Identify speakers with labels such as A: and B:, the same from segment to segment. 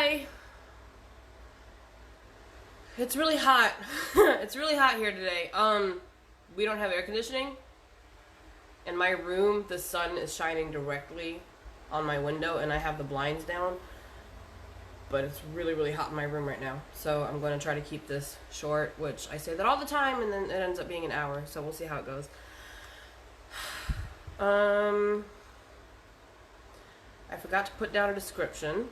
A: Hi. It's really hot. It's really hot here today. We don't have air conditioning. In my room, the sun is shining directly on my window and I have the blinds down. But it's really, really hot in my room right now. So I'm going to try to keep this short, which I say that all the time and then it ends up being an hour. So we'll see how it goes. I forgot to put down a description.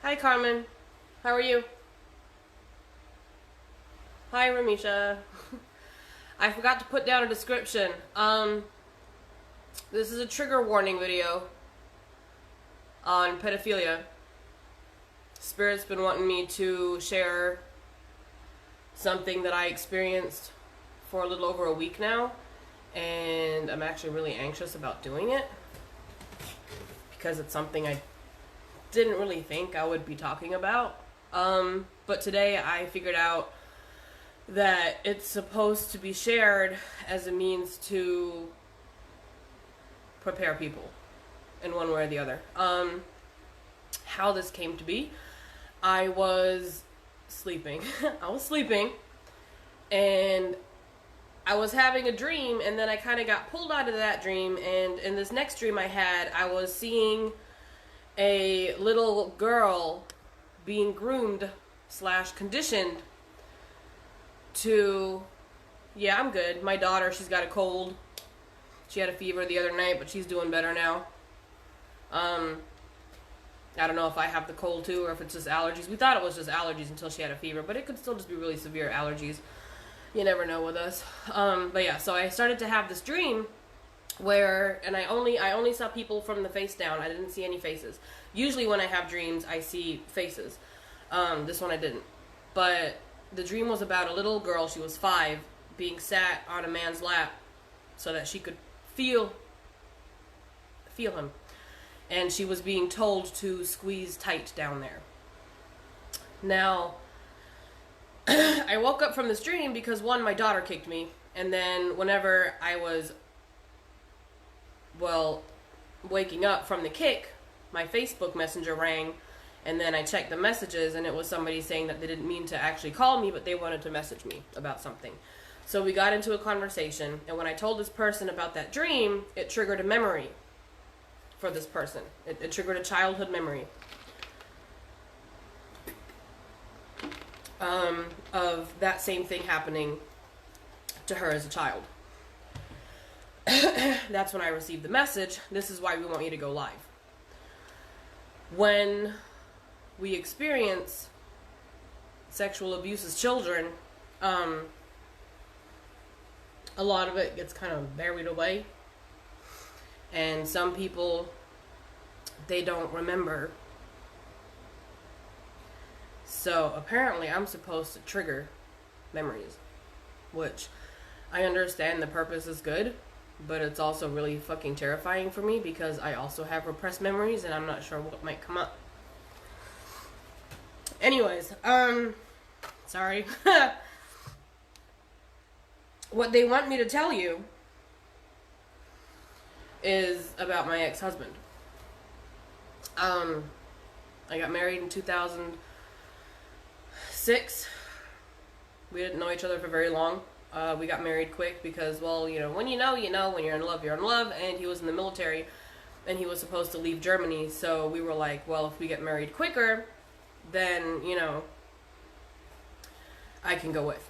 A: Hi, Carmen. How are you? Hi, Ramisha. I forgot to put down a description. This is a trigger warning video on pedophilia. Spirit's been wanting me to share something that I experienced for a little over a week now, and I'm actually really anxious about doing it because it's something I didn't really think I would be talking about. But today I figured out that it's supposed to be shared as a means to prepare people in one way or the other. How this came to be, I was sleeping. And I was having a dream, and then I kind of got pulled out of that dream, and in this next dream I had, I was seeing a little girl being groomed / conditioned to, yeah, I'm good. My daughter, she's got a cold. She had a fever the other night, but she's doing better now. I don't know if I have the cold too, or if it's just allergies. We thought it was just allergies until she had a fever, but it could still just be really severe allergies. You never know with us. But yeah, so I started to have this dream where, and I only saw people from the face down. I didn't see any faces. Usually when I have dreams, I see faces. This one I didn't. But the dream was about a little girl, she was 5, being sat on a man's lap so that she could feel him. And she was being told to squeeze tight down there. Now, I woke up from this dream because, one, my daughter kicked me. And then whenever I was, waking up from the kick, my Facebook Messenger rang. And then I checked the messages, and it was somebody saying that they didn't mean to actually call me, but they wanted to message me about something. So we got into a conversation, and when I told this person about that dream, it triggered a memory for this person. It triggered a childhood memory of that same thing happening to her as a child. That's when I received the message, this is why we want you to go live. When we experience sexual abuse as children, a lot of it gets kind of buried away. And some people, they don't remember. So apparently I'm supposed to trigger memories, which I understand the purpose is good, but it's also really fucking terrifying for me because I also have repressed memories and I'm not sure what might come up. Anyways, sorry. What they want me to tell you is about my ex-husband. I got married in 2006. We didn't know each other for very long. We got married quick because, when you know, when you're in love, you're in love, and he was in the military, and he was supposed to leave Germany, so we were like, well, if we get married quicker, then, I can go with.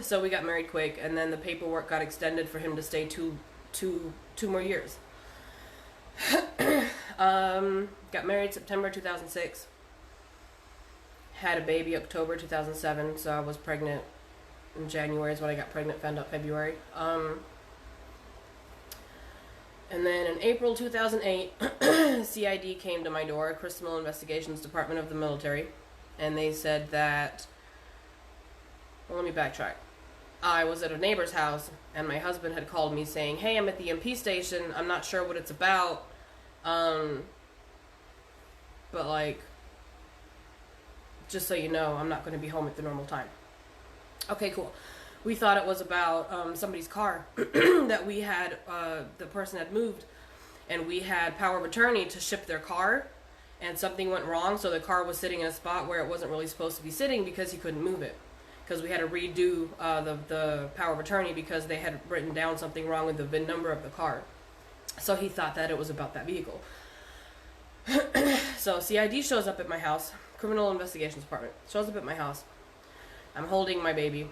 A: So we got married quick, and then the paperwork got extended for him to stay two more years. Got married September 2006. Had a baby October 2007, so I was pregnant in January is when I got pregnant, found out February. And then in April 2008, CID came to my door, Criminal Investigations Department of the military, and they said that, let me backtrack. I was at a neighbor's house, and my husband had called me saying, hey, I'm at the MP station, I'm not sure what it's about, but just so you know, I'm not going to be home at the normal time. Okay, cool. We thought it was about somebody's car that the person had moved, and we had power of attorney to ship their car, and something went wrong, so the car was sitting in a spot where it wasn't really supposed to be sitting because he couldn't move it. Because we had to redo the power of attorney because they had written down something wrong with the VIN number of the car. So he thought that it was about that vehicle. So CID shows up at my house, Criminal Investigations Department, shows up at my house. I'm holding my baby,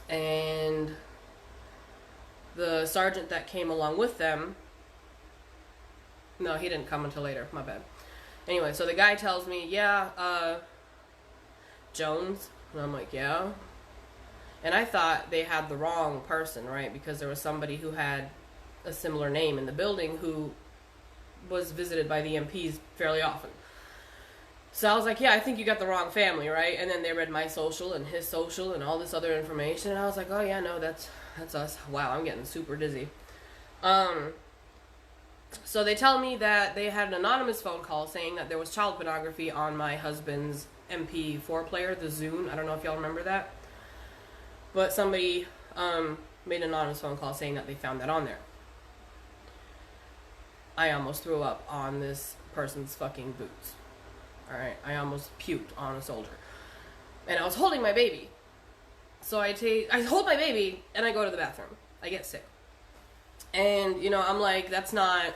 A: and the sergeant that came along with them, no, he didn't come until later, my bad. Anyway, so the guy tells me, yeah, Jones. And I'm like, yeah. And I thought they had the wrong person, right? Because there was somebody who had a similar name in the building who was visited by the MPs fairly often. So I was like, yeah, I think you got the wrong family, right? And then they read my social and his social and all this other information. And I was like, oh, yeah, no, that's us. Wow, I'm getting super dizzy. So they tell me that they had an anonymous phone call saying that there was child pornography on my husband's MP4 player, the Zune. I don't know if y'all remember that. But somebody made an anonymous phone call saying that they found that on there. I almost threw up on this person's fucking boots. Alright, I almost puked on a soldier. And I was holding my baby. So I hold my baby and I go to the bathroom. I get sick. And, you know, I'm like, that's not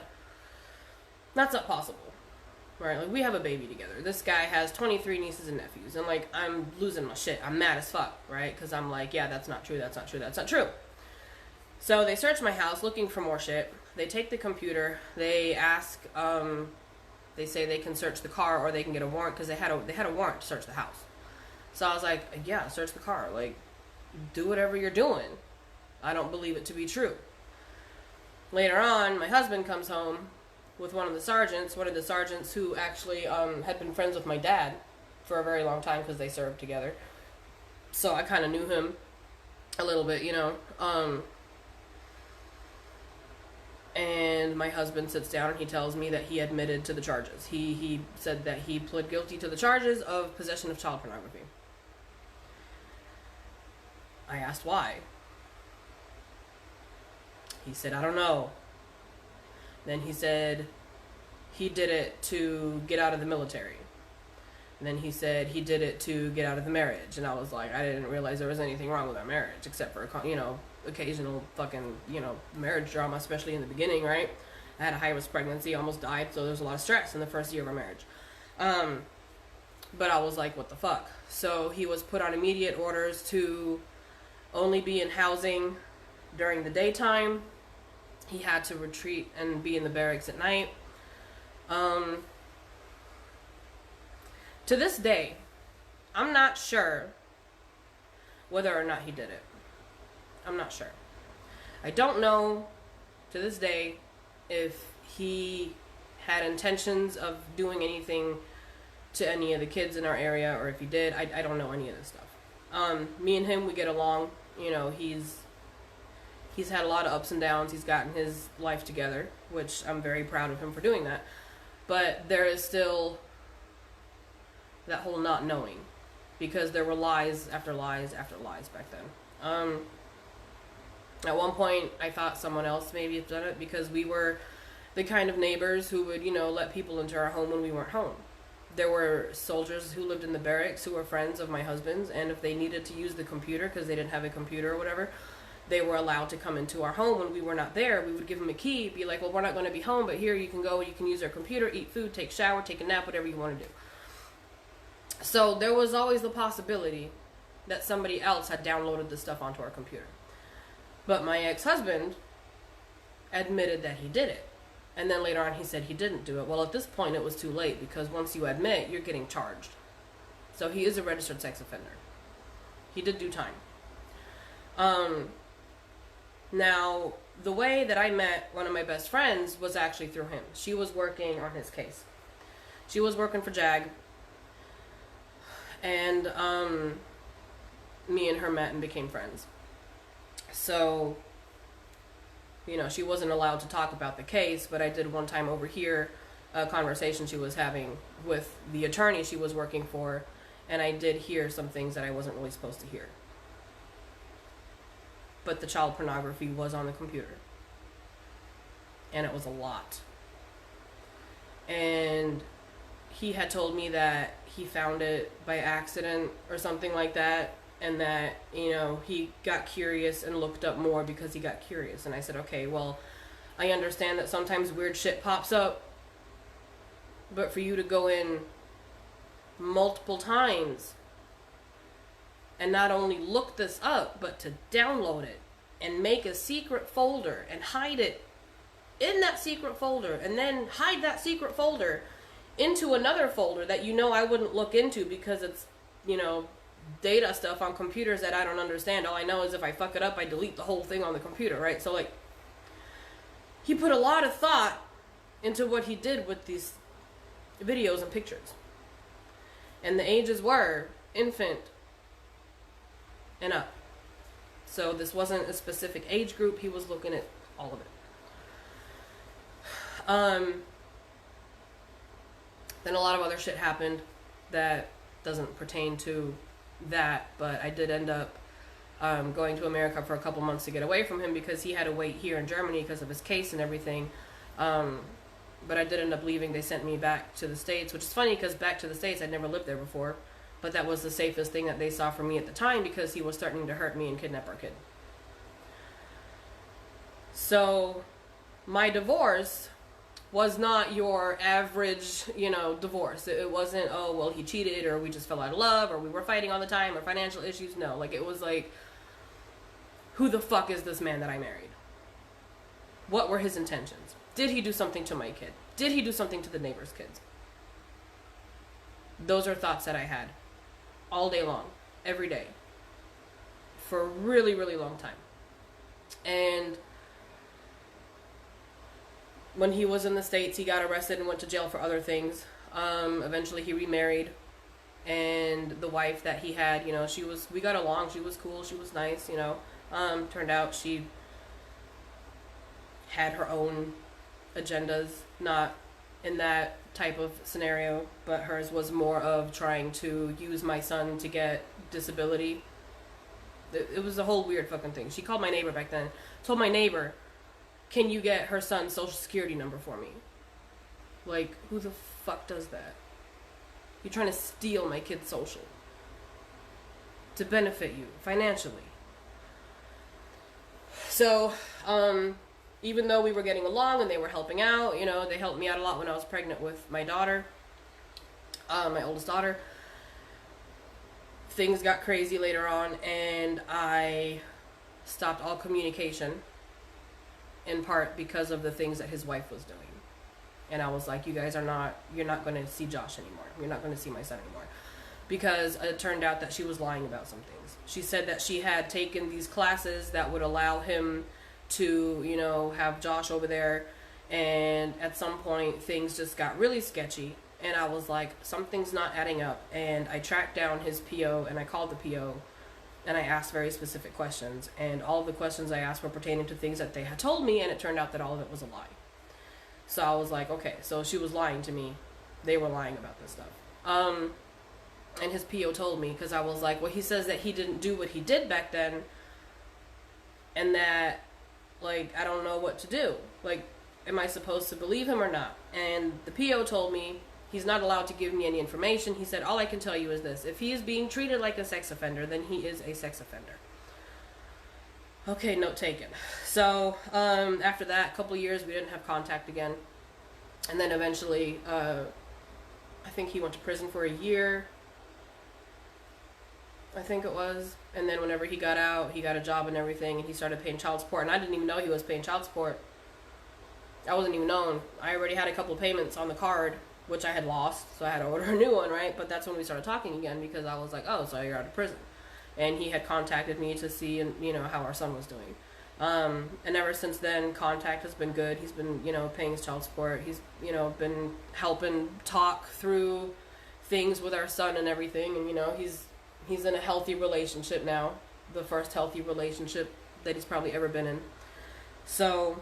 A: possible. Right? Like, we have a baby together. This guy has 23 nieces and nephews. And, like, I'm losing my shit. I'm mad as fuck, right? Because I'm like, yeah, that's not true, that's not true, that's not true. So they search my house looking for more shit. They take the computer. They ask, they say they can search the car or they can get a warrant because they had a warrant to search the house. So I was like, yeah, search the car. Like, do whatever you're doing. I don't believe it to be true. Later on, my husband comes home with one of the sergeants who actually had been friends with my dad for a very long time because they served together. So I kind of knew him a little bit, you know. And my husband sits down and he tells me that he admitted to the charges. He said that he pled guilty to the charges of possession of child pornography. I asked why. He said, I don't know. Then he said he did it to get out of the military. And then he said he did it to get out of the marriage. And I was like, I didn't realize there was anything wrong with our marriage, except for, you know, occasional fucking, you know, marriage drama, especially in the beginning, right? I had a high-risk pregnancy, almost died, so there was a lot of stress in the first year of our marriage. But I was like, what the fuck? So he was put on immediate orders to only be in housing during the daytime. He had to retreat and be in the barracks at night. To this day, I'm not sure whether or not he did it. I'm not sure. I don't know to this day if he had intentions of doing anything to any of the kids in our area, or if he did. I don't know any of this stuff. Me and him, we get along. You know, he's had a lot of ups and downs. He's gotten his life together, which I'm very proud of him for doing that. But there is still that whole not knowing, because there were lies after lies after lies back then. At one point, I thought someone else maybe had done it, because we were the kind of neighbors who would, you know, let people into our home when we weren't home. There were soldiers who lived in the barracks who were friends of my husband's, and if they needed to use the computer because they didn't have a computer or whatever, they were allowed to come into our home when we were not there. We would give them a key, be like, well, we're not going to be home, but here you can go, you can use our computer, eat food, take a shower, take a nap, whatever you want to do. So there was always the possibility that somebody else had downloaded the stuff onto our computer. But my ex-husband admitted that he did it. And then later on he said he didn't do it. Well, at this point it was too late, because once you admit, you're getting charged. So he is a registered sex offender. He did do time. Now, the way that I met one of my best friends was actually through him. She was working on his case. She was working for JAG. And me and her met and became friends. So, you know, she wasn't allowed to talk about the case, but I did one time overhear a conversation she was having with the attorney she was working for, and I did hear some things that I wasn't really supposed to hear. But the child pornography was on the computer. And it was a lot. And he had told me that he found it by accident or something like that, and that, you know, he got curious and looked up more because he got curious. And I said, okay, well, I understand that sometimes weird shit pops up, but for you to go in multiple times and not only look this up, but to download it and make a secret folder and hide it in that secret folder, and then hide that secret folder into another folder that, you know, I wouldn't look into because it's, you know, data stuff on computers that I don't understand. All I know is if I fuck it up, I delete the whole thing on the computer, right? So, like, he put a lot of thought into what he did with these videos and pictures. And the ages were infant and up. So this wasn't a specific age group. He was looking at all of it. Then a lot of other shit happened that doesn't pertain to that, but I did end up going to America for a couple months to get away from him because he had to wait here in Germany because of his case and everything. But I did end up leaving. They sent me back to the States, which is funny because back to the States, I'd never lived there before. But that was the safest thing that they saw for me at the time because he was starting to hurt me and kidnap our kid. So my divorce was not your average, you know, divorce. It wasn't, oh, well, he cheated, or we just fell out of love, or we were fighting all the time, or financial issues. No, like, it was like, who the fuck is this man that I married? What were his intentions? Did he do something to my kid? Did he do something to the neighbor's kids? Those are thoughts that I had all day long, every day, for a really, really long time. And when he was in the States, he got arrested and went to jail for other things. Eventually he remarried, and the wife that he had, you know, we got along, she was cool, she was nice, you know. Turned out she had her own agendas, not in that type of scenario, but hers was more of trying to use my son to get disability. It was a whole weird fucking thing. She called my neighbor back then, told my neighbor, can you get her son's social security number for me? Like, who the fuck does that? You're trying to steal my kid's social to benefit you financially. So, even though we were getting along and they were helping out, you know, they helped me out a lot when I was pregnant with my daughter, my oldest daughter. Things got crazy later on, and I stopped all communication, in part because of the things that his wife was doing. And I was like, you're not going to see Josh anymore. You're not going to see my son anymore. Because it turned out that she was lying about some things. She said that she had taken these classes that would allow him to, you know, have Josh over there. And at some point, things just got really sketchy. And I was like, something's not adding up. And I tracked down his PO, and I called the PO. And I asked very specific questions. And all of the questions I asked were pertaining to things that they had told me. And it turned out that all of it was a lie. So I was like, okay, so she was lying to me. They were lying about this stuff. And his PO told me, because I was like, well, he says that he didn't do what he did back then. And that, like, I don't know what to do. Like, am I supposed to believe him or not? And the PO told me he's not allowed to give me any information. He said, all I can tell you is this. If he is being treated like a sex offender, then he is a sex offender. Okay, note taken. So, after that, a couple of years, we didn't have contact again. And then eventually, I think he went to prison for a year. I think it was. And then whenever he got out, he got a job and everything, and he started paying child support. And I didn't even know he was paying child support. I wasn't even known. I already had a couple of payments on the card, which I had lost, so I had to order a new one, right? But that's when we started talking again, because I was like, oh, so you're out of prison. And he had contacted me to see, you know, how our son was doing. And ever since then, contact has been good. He's been, you know, paying his child support. He's, you know, been helping talk through things with our son and everything. And, you know, he's in a healthy relationship now. The first healthy relationship that he's probably ever been in. So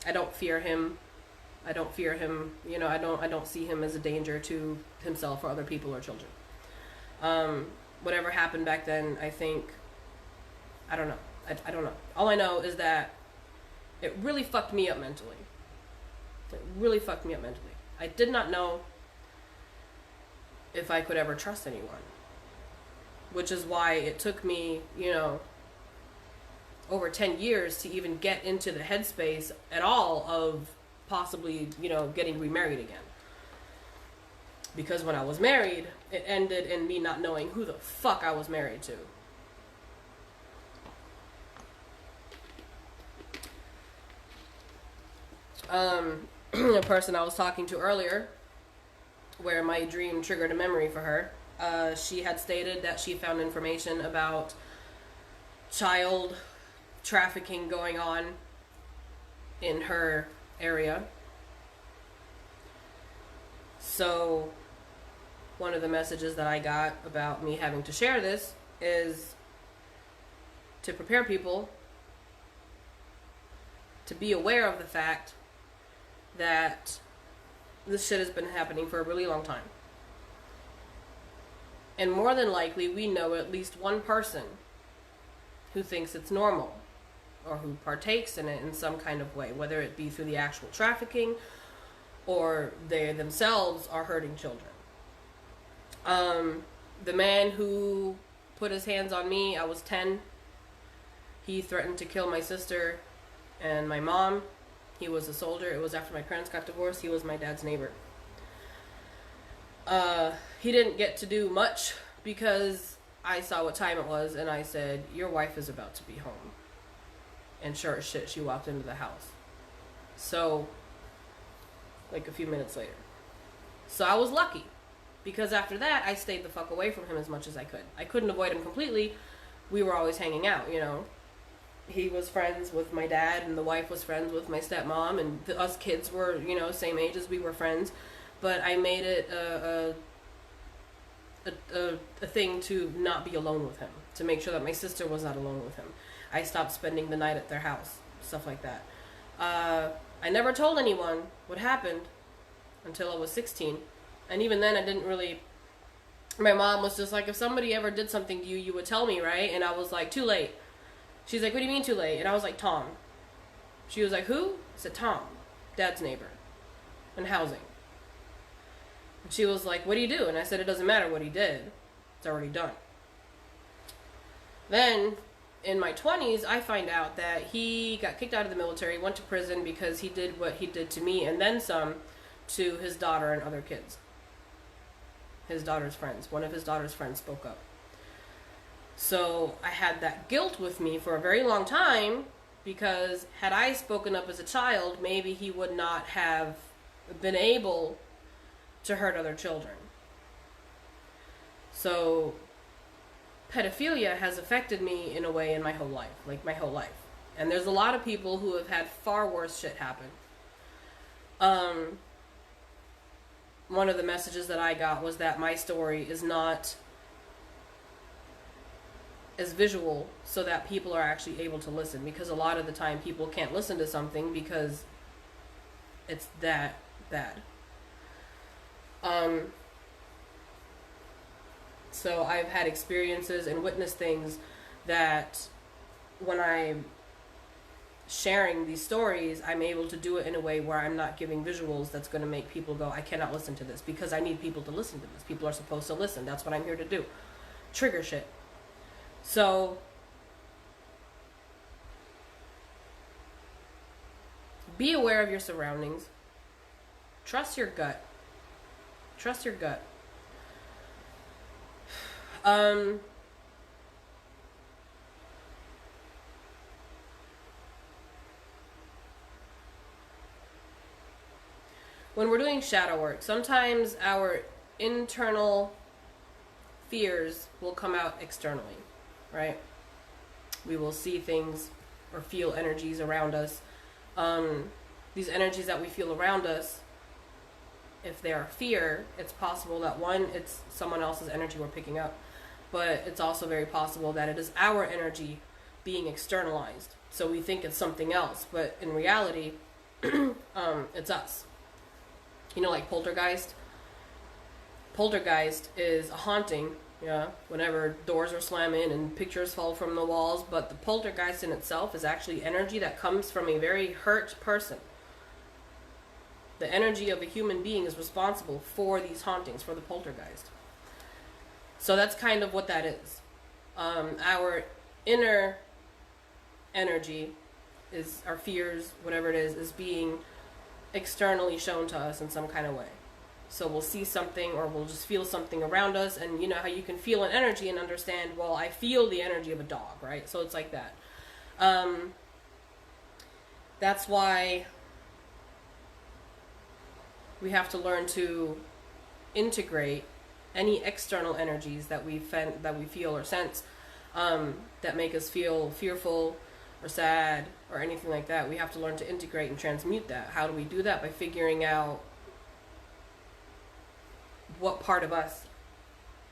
A: I don't fear him. You know, I don't see him as a danger to himself or other people or children. Whatever happened back then, I think, I don't know. I don't know. All I know is that It really fucked me up mentally. It really fucked me up mentally. I did not know if I could ever trust anyone. Which is why it took me, over 10 years to even get into the headspace at all of possibly, getting remarried again. Because when I was married, it ended in me not knowing who the fuck I was married to. A person I was talking to earlier, where my dream triggered a memory for her, she had stated that she found information about child trafficking going on in her area. So one of the messages that I got about me having to share this is to prepare people to be aware of the fact that this shit has been happening for a really long time. And more than likely, we know at least one person who thinks it's normal or who partakes in it in some kind of way, whether it be through the actual trafficking or they themselves are hurting children. The man who put his hands on me, I was 10. He threatened to kill my sister and my mom. He was a soldier. It was after my parents got divorced. He was my dad's neighbor. He didn't get to do much because I saw what time it was and I said, your wife is about to be home. And sure as shit, she walked into the house. So, like a few minutes later. So I was lucky. Because after that, I stayed the fuck away from him as much as I could. I couldn't avoid him completely. We were always hanging out, He was friends with my dad, and the wife was friends with my stepmom, and us kids were, same age as we were friends. But I made it a thing to not be alone with him, to make sure that my sister was not alone with him. I stopped spending the night at their house, stuff like that. I never told anyone what happened until I was 16. And even then, I didn't really... My mom was just like, if somebody ever did something to you, you would tell me, right? And I was like, too late. She's like, what do you mean too late? And I was like, Tom. She was like, who? I said, Tom, Dad's neighbor, in housing. And she was like, what do you do? And I said, it doesn't matter what he did. It's already done. Then, in my 20s, I find out that he got kicked out of the military, went to prison because he did what he did to me, and then some, to his daughter and other kids. His daughter's friends. One of his daughter's friends spoke up. So I had that guilt with me for a very long time, because had I spoken up as a child, maybe he would not have been able to hurt other children. So pedophilia has affected me in a way in my whole life, like my whole life. And there's a lot of people who have had far worse shit happen. One of the messages that I got was that my story is not as visual, so that people are actually able to listen, because a lot of the time people can't listen to something because it's that bad. So I've had experiences and witnessed things that when I'm sharing these stories, I'm able to do it in a way where I'm not giving visuals that's going to make people go, I cannot listen to this, because I need people to listen to this. People are supposed to listen. That's what I'm here to do. Trigger shit. So be aware of your surroundings. Trust your gut. Trust your gut. When we're doing shadow work, sometimes our internal fears will come out externally, right? We will see things or feel energies around us. These energies that we feel around us, if they are fear, it's possible that one, it's someone else's energy we're picking up, but it's also very possible that it is our energy being externalized. So we think it's something else, but in reality, it's us. Like poltergeist. Poltergeist is a haunting Yeah, whenever doors are slamming and pictures fall from the walls, but the poltergeist in itself is actually energy that comes from a very hurt person. The energy of a human being is responsible for these hauntings, for the poltergeist. So that's kind of what that is. Our inner energy is our fears, whatever it is being externally shown to us in some kind of way. So we'll see something or we'll just feel something around us, and you know how you can feel an energy and understand, well, I feel the energy of a dog, right? So it's like that. That's why we have to learn to integrate any external energies that we feel or sense that make us feel fearful or sad or anything like that. We have to learn to integrate and transmute that. How do we do that? By figuring out what part of us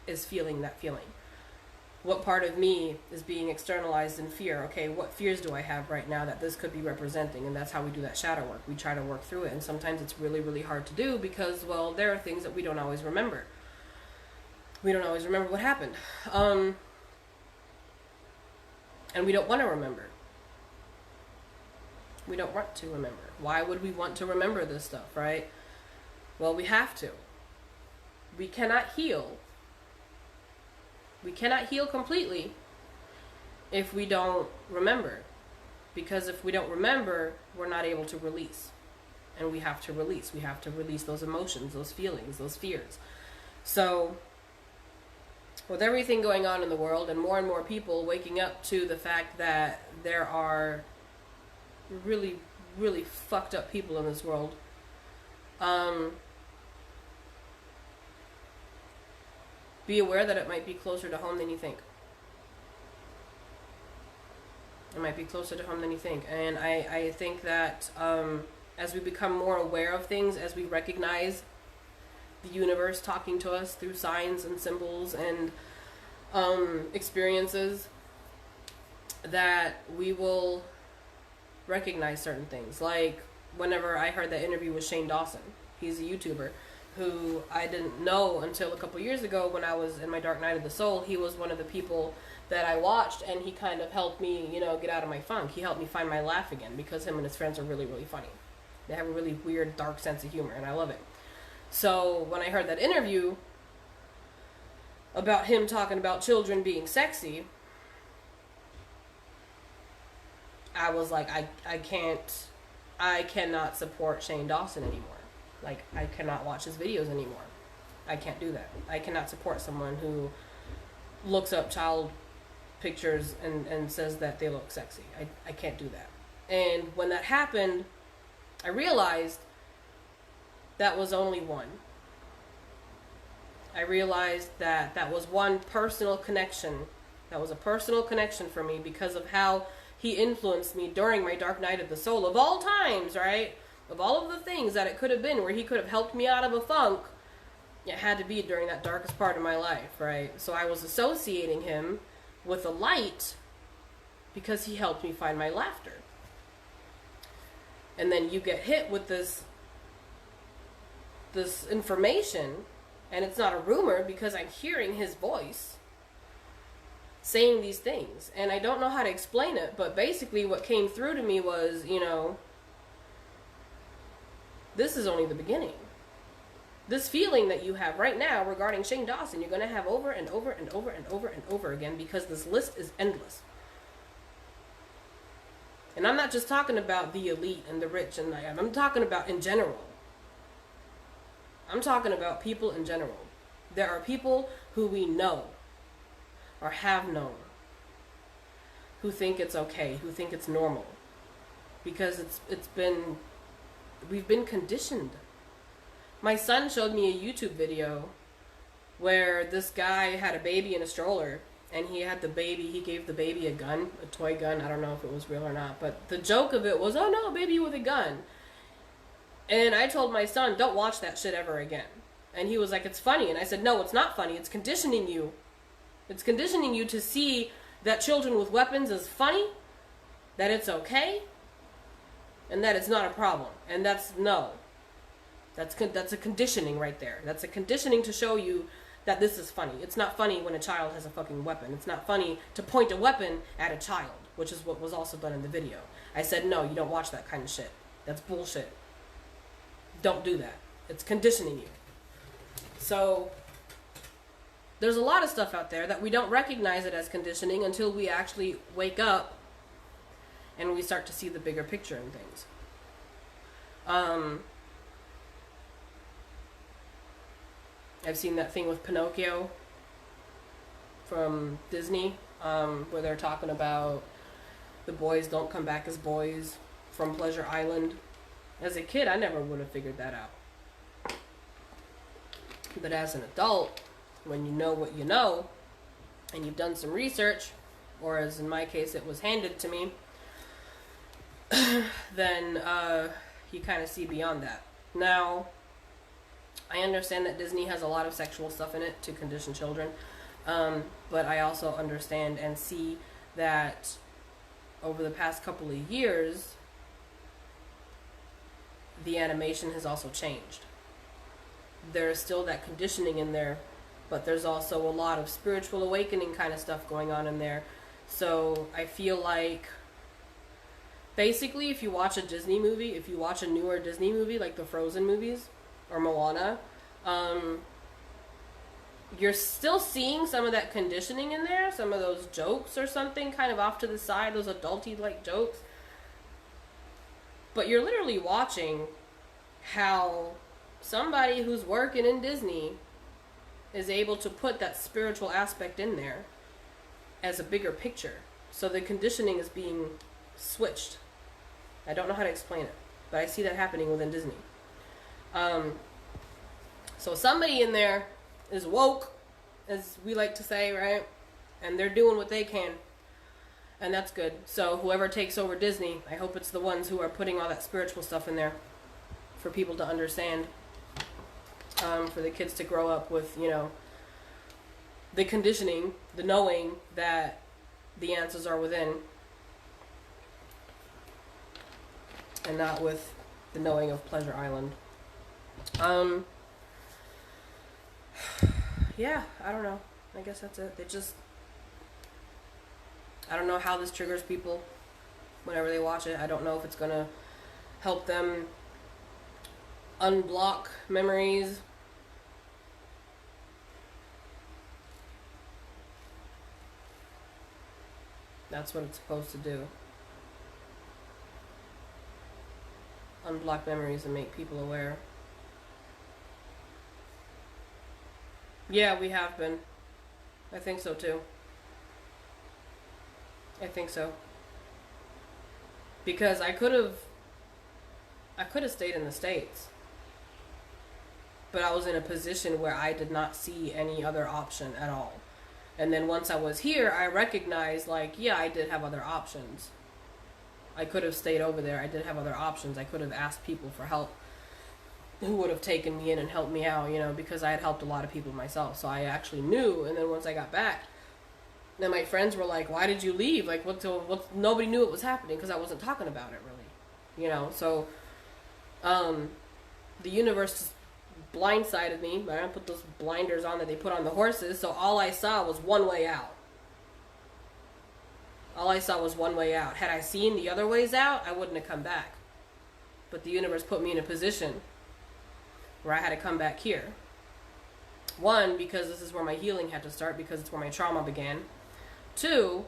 A: is feeling that feeling. What part of me is being externalized in fear? Okay, what fears do I have right now that this could be representing? And that's how we do that shadow work. We try to work through it, and sometimes it's really, really hard to do because, well, there are things that we don't always remember. We don't always remember what happened. And we don't want to remember. We don't want to remember. Why would we want to remember this stuff, right? Well, we have to. We cannot heal. We cannot heal completely if we don't remember. Because if we don't remember, we're not able to release. And we have to release. We have to release those emotions, those feelings, those fears. So, with everything going on in the world and more people waking up to the fact that there are really, really fucked up people in this world, be aware that it might be closer to home than you think. It might be closer to home than you think. And I think that as we become more aware of things, as we recognize the universe talking to us through signs and symbols and experiences, that we will recognize certain things. Like whenever I heard that interview with Shane Dawson, he's a YouTuber who I didn't know until a couple years ago when I was in my dark night of the soul. He was one of the people that I watched, and he kind of helped me, you know, get out of my funk. He helped me find my laugh again because him and his friends are really, really funny. They have a really weird, dark sense of humor, and I love it. So when I heard that interview about him talking about children being sexy, I was like, I cannot support Shane Dawson anymore. Like, I cannot watch his videos anymore. I can't do that. I cannot support someone who looks up child pictures and says that they look sexy. I can't do that. And when that happened, I realized that was only one. I realized that that was one personal connection. That was a personal connection for me because of how he influenced me during my dark night of the soul. Of all times, right? Of all of the things that it could have been where he could have helped me out of a funk, it had to be during that darkest part of my life, right? So I was associating him with a light because he helped me find my laughter. And then you get hit with this information, and it's not a rumor because I'm hearing his voice saying these things. And I don't know how to explain it, but basically what came through to me was, you know, this is only the beginning. This feeling that you have right now regarding Shane Dawson, you're going to have over and over and over and over and over again because this list is endless. And I'm not just talking about the elite and the rich, and I'm talking about in general. I'm talking about people in general. There are people who we know or have known who think it's okay, who think it's normal, because we've been conditioned. My son showed me a YouTube video where this guy had a baby in a stroller, and he gave the baby a gun, a toy gun. I don't know if it was real or not, but the joke of it was, oh no, a baby with a gun. And I told my son, don't watch that shit ever again. And he was like, it's funny. And I said, no, it's not funny. It's conditioning you. It's conditioning you to see that children with weapons is funny, that it's okay, and that it's not a problem. And that's a conditioning right there. That's a conditioning to show you that this is funny. It's not funny when a child has a fucking weapon. It's not funny to point a weapon at a child, which is what was also done in the video. I said, no, you don't watch that kind of shit. That's bullshit. Don't do that. It's conditioning you. So there's a lot of stuff out there that we don't recognize it as conditioning until we actually wake up and we start to see the bigger picture in things. I've seen that thing with Pinocchio from Disney, where they're talking about the boys don't come back as boys from Pleasure Island. As a kid, I never would have figured that out. But as an adult, when you know what you know, and you've done some research, or as in my case it was handed to me, then you kind of see beyond that. Now, I understand that Disney has a lot of sexual stuff in it to condition children, but I also understand and see that over the past couple of years, the animation has also changed. There's still that conditioning in there, but there's also a lot of spiritual awakening kind of stuff going on in there. So I feel like basically if you watch a Disney movie, if you watch a newer Disney movie like the Frozen movies or Moana, you're still seeing some of that conditioning in there, some of those jokes or something kind of off to the side, those adulty like jokes. But you're literally watching how somebody who's working in Disney is able to put that spiritual aspect in there as a bigger picture. So the conditioning is being switched. I don't know how to explain it, but I see that happening within Disney. So somebody in there is woke, as we like to say, right? And they're doing what they can. And that's good. So whoever takes over Disney, I hope it's the ones who are putting all that spiritual stuff in there for people to understand. For the kids to grow up with, you know, the conditioning, the knowing that the answers are within. And not with the knowing of Pleasure Island. Yeah, I don't know. I guess that's it. I don't know how this triggers people whenever they watch it. I don't know if it's gonna help them unblock memories. That's what it's supposed to do. Unblock memories and make people aware. Yeah, we have been. I think so too. I think so. Because I could have stayed in the States. But I was in a position where I did not see any other option at all. And then once I was here, I recognized, like, yeah, I did have other options. I could have stayed over there. I did have other options. I could have asked people for help who would have taken me in and helped me out, you know, because I had helped a lot of people myself. So I actually knew. And then once I got back, then my friends were like, why did you leave? Like, nobody knew what was happening because I wasn't talking about it, really. You know, so the universe just blindsided me. I put those blinders on that they put on the horses, so all I saw was one way out. All I saw was one way out. Had I seen the other ways out, I wouldn't have come back. But the universe put me in a position where I had to come back here. One, because this is where my healing had to start, because it's where my trauma began. Two,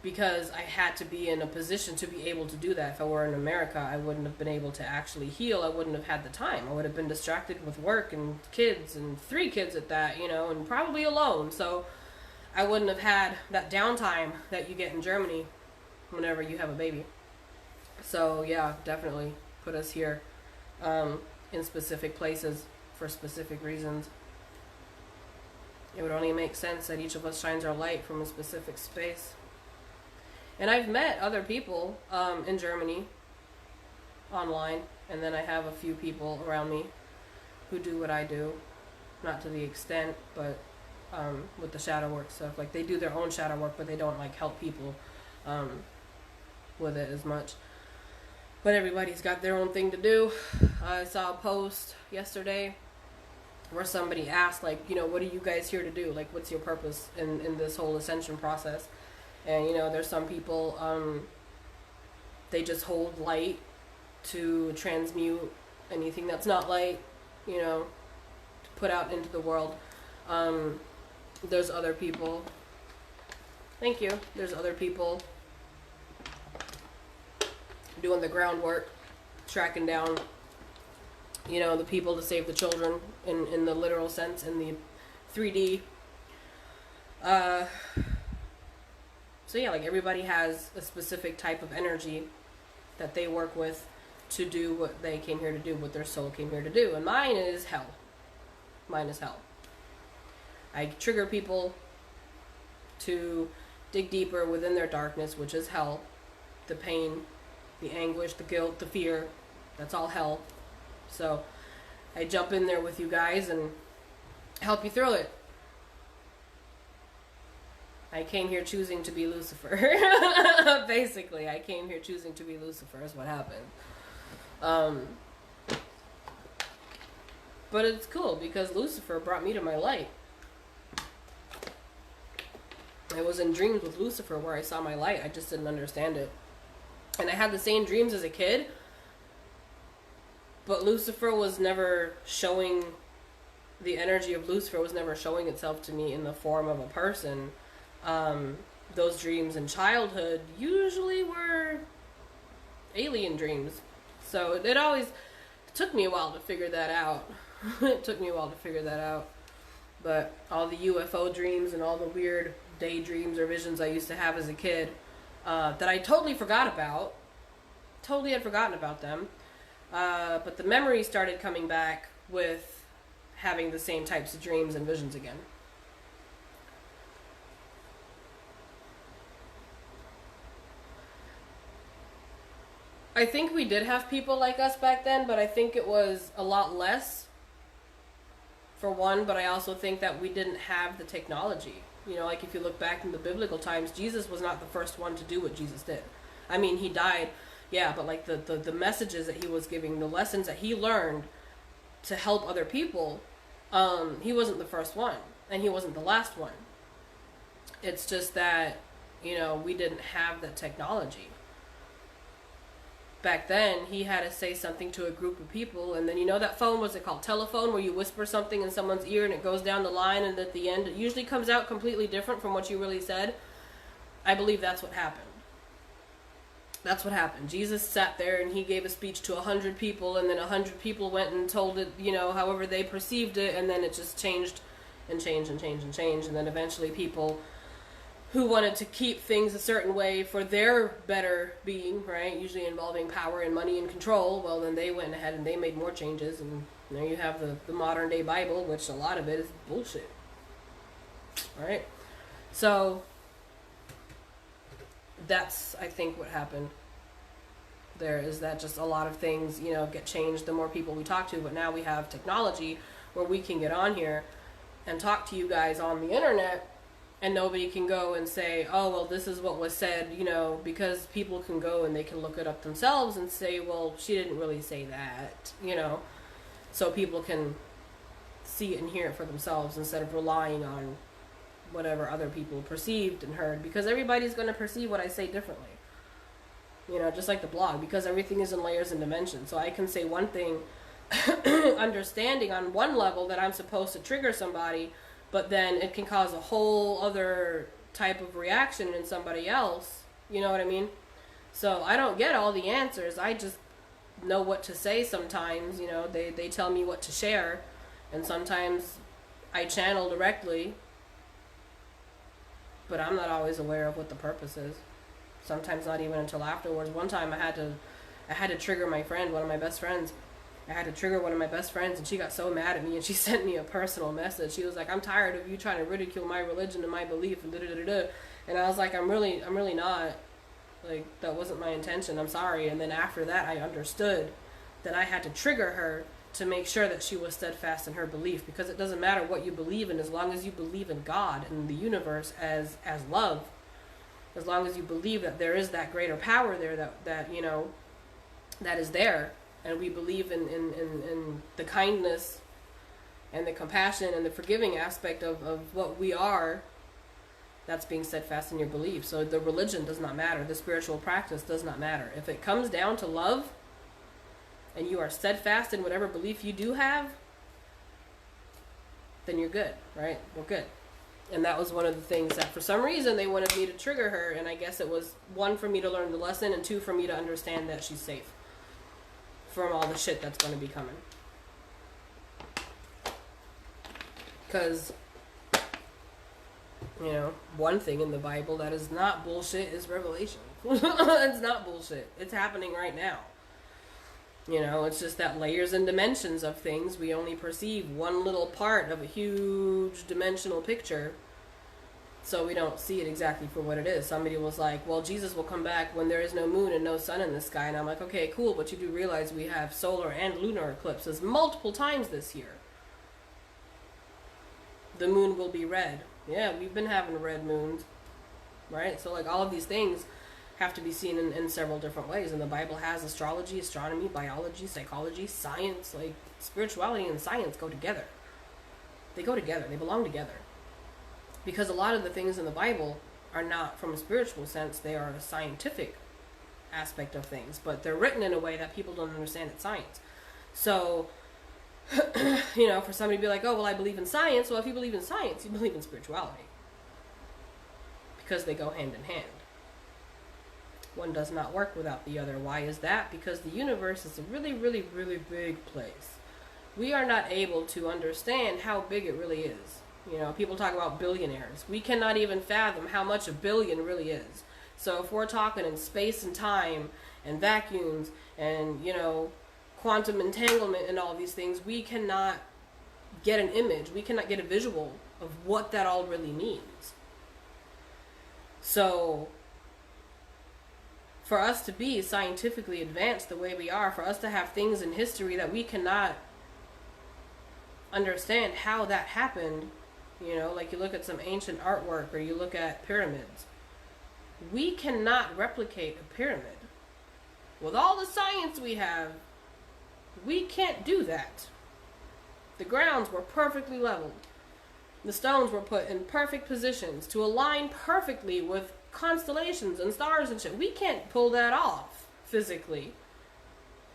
A: because I had to be in a position to be able to do that. If I were in America, I wouldn't have been able to actually heal. I wouldn't have had the time. I would have been distracted with work and kids, and 3 kids at that, you know, and probably alone. So I wouldn't have had that downtime that you get in Germany whenever you have a baby. So yeah, definitely put us here in specific places for specific reasons. It would only make sense that each of us shines our light from a specific space. And I've met other people in Germany online, and then I have a few people around me who do what I do. Not to the extent, but with the shadow work stuff. Like, they do their own shadow work, but they don't, like, help people with it as much. But everybody's got their own thing to do. I saw a post yesterday where somebody asked, like, you know, what are you guys here to do? Like, what's your purpose in this whole ascension process? And, you know, there's some people, they just hold light to transmute anything that's not light, you know, to put out into the world. There's other people, thank you, there's other people doing the groundwork, tracking down, you know, the people to save the children in the literal sense, in the 3D. So yeah, like everybody has a specific type of energy that they work with to do what they came here to do, what their soul came here to do. And mine is hell. Mine is hell. I trigger people to dig deeper within their darkness, which is hell. The pain, the anguish, the guilt, the fear, that's all hell. So I jump in there with you guys and help you through it. I came here choosing to be Lucifer. Basically, I came here choosing to be Lucifer is what happened. But it's cool because Lucifer brought me to my light. I was in dreams with Lucifer where I saw my light. I just didn't understand it. And I had the same dreams as a kid. But Lucifer was never showing, the energy of Lucifer was never showing itself to me in the form of a person. Those dreams in childhood usually were alien dreams. So it always took me a while to figure that out. It took me a while to figure that out. But all the UFO dreams and all the weird daydreams or visions I used to have as a kid, that I totally forgot about. Totally had forgotten about them. But the memories started coming back with having the same types of dreams and visions again. I think we did have people like us back then, but I think it was a lot less, for one, but I also think that we didn't have the technology. You know, like if you look back in the biblical times, Jesus was not the first one to do what Jesus did. I mean, he died, yeah, but like the messages that he was giving, the lessons that he learned to help other people, he wasn't the first one, and he wasn't the last one. It's just that, you know, we didn't have the technology. Back then, he had to say something to a group of people, and then, you know, that phone, what's it called, telephone, where you whisper something in someone's ear and it goes down the line, and at the end it usually comes out completely different from what you really said. I believe that's what happened. That's what happened. Jesus sat there and he gave a speech to 100 people, and then 100 people went and told it, you know, however they perceived it, and then it just changed and changed and changed and changed, and then eventually people who wanted to keep things a certain way for their better being, right, usually involving power and money and control, well, then they went ahead and they made more changes, and there you have the modern day Bible, which a lot of it is bullshit, right? So that's, I think, what happened there, is that just a lot of things, you know, get changed the more people we talk to, but now we have technology where we can get on here and talk to you guys on the internet, and nobody can go and say, oh, well, this is what was said, you know, because people can go and they can look it up themselves and say, well, she didn't really say that, you know, so people can see it and hear it for themselves instead of relying on whatever other people perceived and heard, because everybody's going to perceive what I say differently, you know, just like the blog, because everything is in layers and dimensions. So I can say one thing, understanding on one level that I'm supposed to trigger somebody, but then it can cause a whole other type of reaction in somebody else. You know what I mean? So I don't get all the answers. I just know what to say sometimes. You know, they tell me what to share. And sometimes I channel directly. But I'm not always aware of what the purpose is. Sometimes not even until afterwards. One time I had to trigger my friend, one of my best friends. I had to trigger one of my best friends, and she got so mad at me, and she sent me a personal message. She was like, I'm tired of you trying to ridicule my religion and my belief, and da-da-da-da. And I was like, I'm really not. Like, that wasn't my intention. I'm sorry. And then after that, I understood that I had to trigger her to make sure that she was steadfast in her belief, because it doesn't matter what you believe in as long as you believe in God and the universe as love. As long as you believe that there is that greater power there that you know, that is there. And we believe in the kindness and the compassion and the forgiving aspect of what we are, that's being steadfast in your belief. So the religion does not matter. The spiritual practice does not matter. If it comes down to love and you are steadfast in whatever belief you do have, then you're good, right? We're good. And that was one of the things that for some reason they wanted me to trigger her. And I guess it was 1, for me to learn the lesson, and 2, for me to understand that she's safe from all the shit that's going to be coming. Because, you know, one thing in the Bible that is not bullshit is Revelation. It's not bullshit. It's happening right now. You know, it's just that layers and dimensions of things, we only perceive one little part of a huge dimensional picture, so we don't see it exactly for what it is. Somebody was like, well, Jesus will come back when there is no moon and no sun in the sky. And I'm like, okay, cool, but you do realize we have solar and lunar eclipses multiple times this year. The moon will be red. Yeah, we've been having red moons, right? So, like, all of these things have to be seen in several different ways. And the Bible has astrology, astronomy, biology, psychology, science. Like, spirituality and science go together. They go together. They belong together. Because a lot of the things in the Bible are not from a spiritual sense. They are a scientific aspect of things. But they're written in a way that people don't understand it's science. So, you know, for somebody to be like, oh, well, I believe in science. Well, if you believe in science, you believe in spirituality. Because they go hand in hand. One does not work without the other. Why is that? Because the universe is a really, really, really big place. We are not able to understand how big it really is. You know, people talk about billionaires. We cannot even fathom how much a billion really is. So if we're talking in space and time and vacuums and, you know, quantum entanglement and all these things, we cannot get an image. We cannot get a visual of what that all really means. So for us to be scientifically advanced the way we are, for us to have things in history that we cannot understand how that happened, you know, like you look at some ancient artwork or you look at pyramids, we cannot replicate a pyramid. With all the science we have, we can't do that. The grounds were perfectly leveled. The stones were put in perfect positions to align perfectly with constellations and stars and shit. We can't pull that off physically.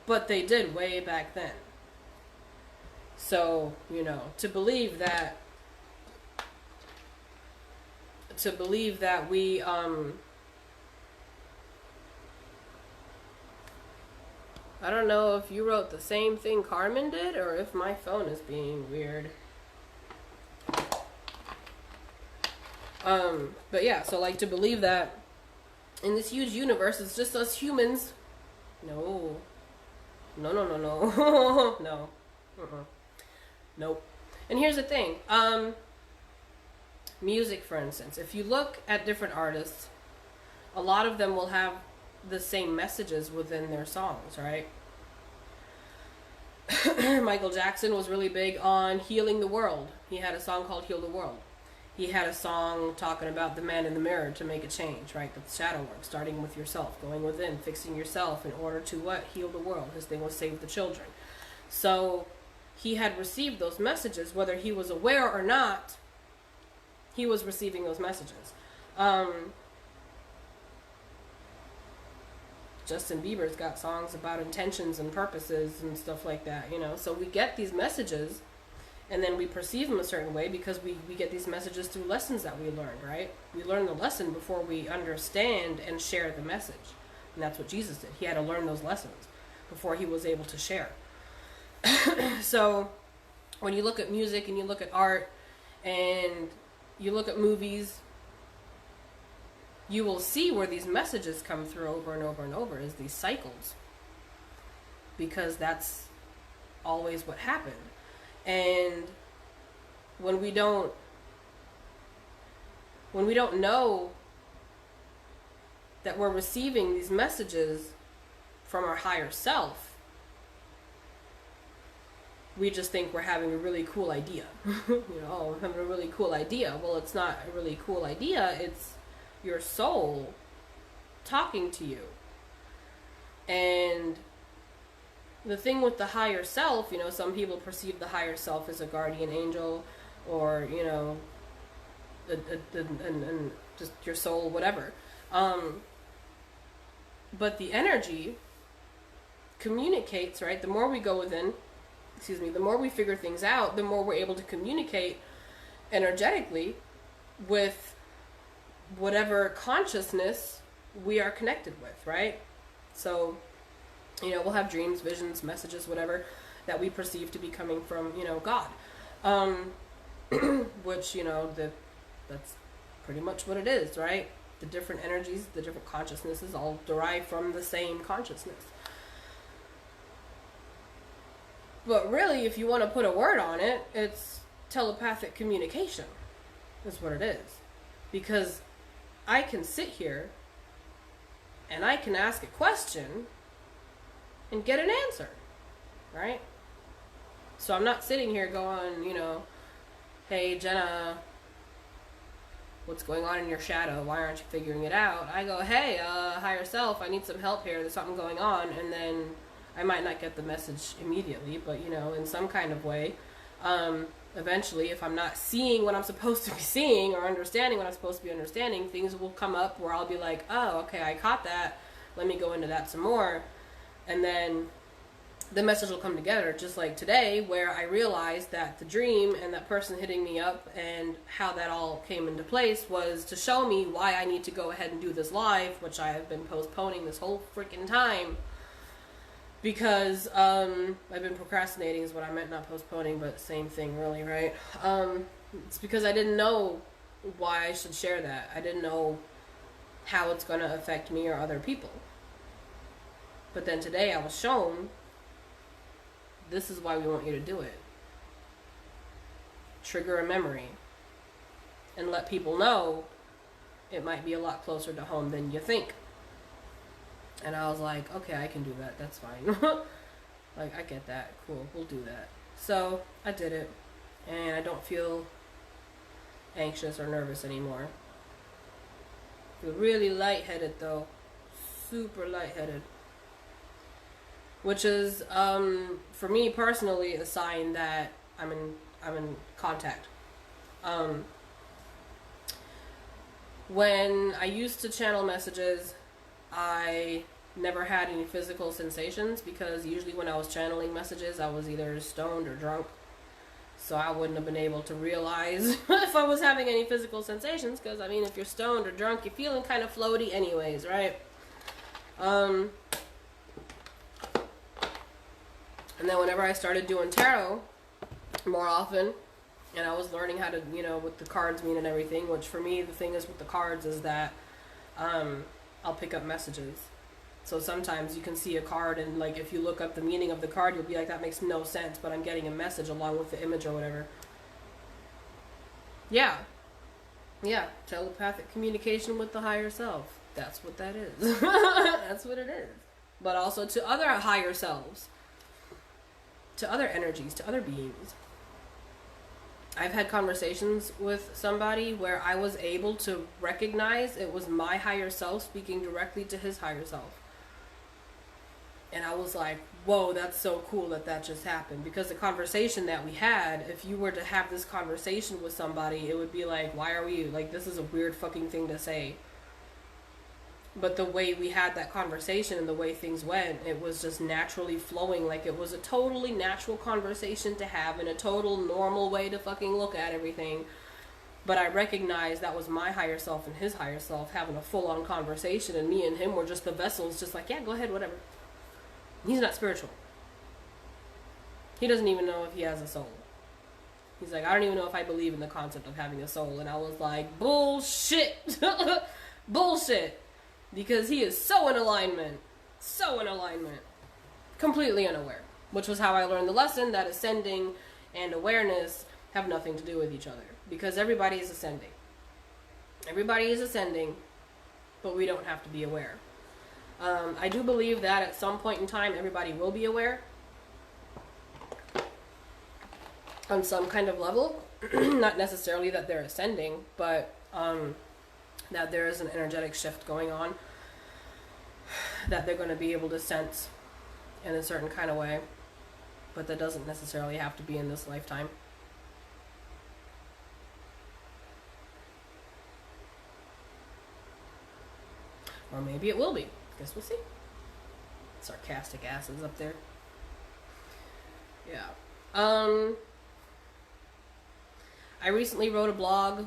A: But they did way back then. So, you know, to believe that we, I don't know if you wrote the same thing Carmen did or if my phone is being weird. But yeah, so like to believe that in this huge universe it's just us humans. No. No. No. Nope. And here's the thing. Music, for instance. If you look at different artists, a lot of them will have the same messages within their songs, right? Michael Jackson was really big on healing the world. He had a song called Heal the World. He had a song talking about the man in the mirror to make a change, right? That's shadow work, starting with yourself, going within, fixing yourself in order to what? Heal the world. His thing was save the children. So he had received those messages, whether he was aware or not, he was receiving those messages. Justin Bieber's got songs about intentions and purposes and stuff like that, you know. So we get these messages, and then we perceive them a certain way because we get these messages through lessons that we learned, right? We learn the lesson before we understand and share the message. And that's what Jesus did. He had to learn those lessons before he was able to share. So when you look at music and you look at art and you look at movies, you will see where these messages come through over and over and over as these cycles. Because that's always what happened. And when we don't know that we're receiving these messages from our higher self, we just think we're having a really cool idea. You know, I'm having a really cool idea. Well, it's not a really cool idea. It's your soul talking to you. And the thing with the higher self, you know, some people perceive the higher self as a guardian angel, or, you know, and just your soul, whatever. But the energy communicates, right? The more we go within, the more we figure things out, the more we're able to communicate energetically with whatever consciousness we are connected with, right? So, you know, we'll have dreams, visions, messages, whatever, that we perceive to be coming from, you know, God. Which, you know, that's pretty much what it is, right? The different energies, the different consciousnesses all derive from the same consciousness. But really, if you want to put a word on it, it's telepathic communication is what it is. Because I can sit here and I can ask a question and get an answer, right? So I'm not sitting here going, you know, hey, Jenna, what's going on in your shadow? Why aren't you figuring it out? I go, hey, higher self, I need some help here. There's something going on. And then I might not get the message immediately, but, you know, in some kind of way, eventually, if I'm not seeing what I'm supposed to be seeing or understanding what I'm supposed to be understanding, things will come up where I'll be like, oh, okay, I caught that. Let me go into that some more. And then the message will come together, just like today, where I realized that the dream and that person hitting me up and how that all came into place was to show me why I need to go ahead and do this live, which I have been postponing this whole freaking time. Because I've been procrastinating is what I meant, not postponing, but same thing really, right? It's because I didn't know why I should share that. I didn't know how it's going to affect me or other people. But then today I was shown, this is why we want you to do it. Trigger a memory. And let people know it might be a lot closer to home than you think. And I was like, okay, I can do that. That's fine. Like, I get that. Cool. We'll do that. So, I did it. And I don't feel anxious or nervous anymore. I feel really lightheaded, though. Super lightheaded. Which is, for me personally, a sign that I'm in contact. When I used to channel messages, I never had any physical sensations, because usually when I was channeling messages, I was either stoned or drunk. So I wouldn't have been able to realize if I was having any physical sensations, because, I mean, if you're stoned or drunk, you're feeling kind of floaty anyways, right? And then whenever I started doing tarot more often, and I was learning how to, you know, what the cards mean and everything, which for me, the thing is with the cards is that, I'll pick up messages. So sometimes you can see a card and, like, if you look up the meaning of the card, you'll be like, that makes no sense, but I'm getting a message along with the image or whatever. Yeah. Yeah. Telepathic communication with the higher self. That's what that is. That's what it is. But also to other higher selves. To other energies, to other beings. I've had conversations with somebody where I was able to recognize it was my higher self speaking directly to his higher self. And I was like, whoa, that's so cool that that just happened. Because the conversation that we had, if you were to have this conversation with somebody, it would be like, why are we, like, this is a weird fucking thing to say. But the way we had that conversation and the way things went, it was just naturally flowing. Like, it was a totally natural conversation to have and a total normal way to fucking look at everything. But I recognized that was my higher self and his higher self having a full-on conversation, and me and him were just the vessels, just like, yeah, go ahead, whatever. He's not spiritual. He doesn't even know if he has a soul. He's like, I don't even know if I believe in the concept of having a soul. And I was like, bullshit. Bullshit. Because he is so in alignment. So in alignment. Completely unaware. Which was how I learned the lesson that ascending and awareness have nothing to do with each other. Because everybody is ascending. Everybody is ascending, but we don't have to be aware. I do believe that at some point in time, everybody will be aware. On some kind of level. Not necessarily that they're ascending, but that there is an energetic shift going on that they're going to be able to sense in a certain kind of way, but that doesn't necessarily have to be in this lifetime. Or maybe it will be. Guess we'll see. Sarcastic asses up there. Yeah. I recently wrote a blog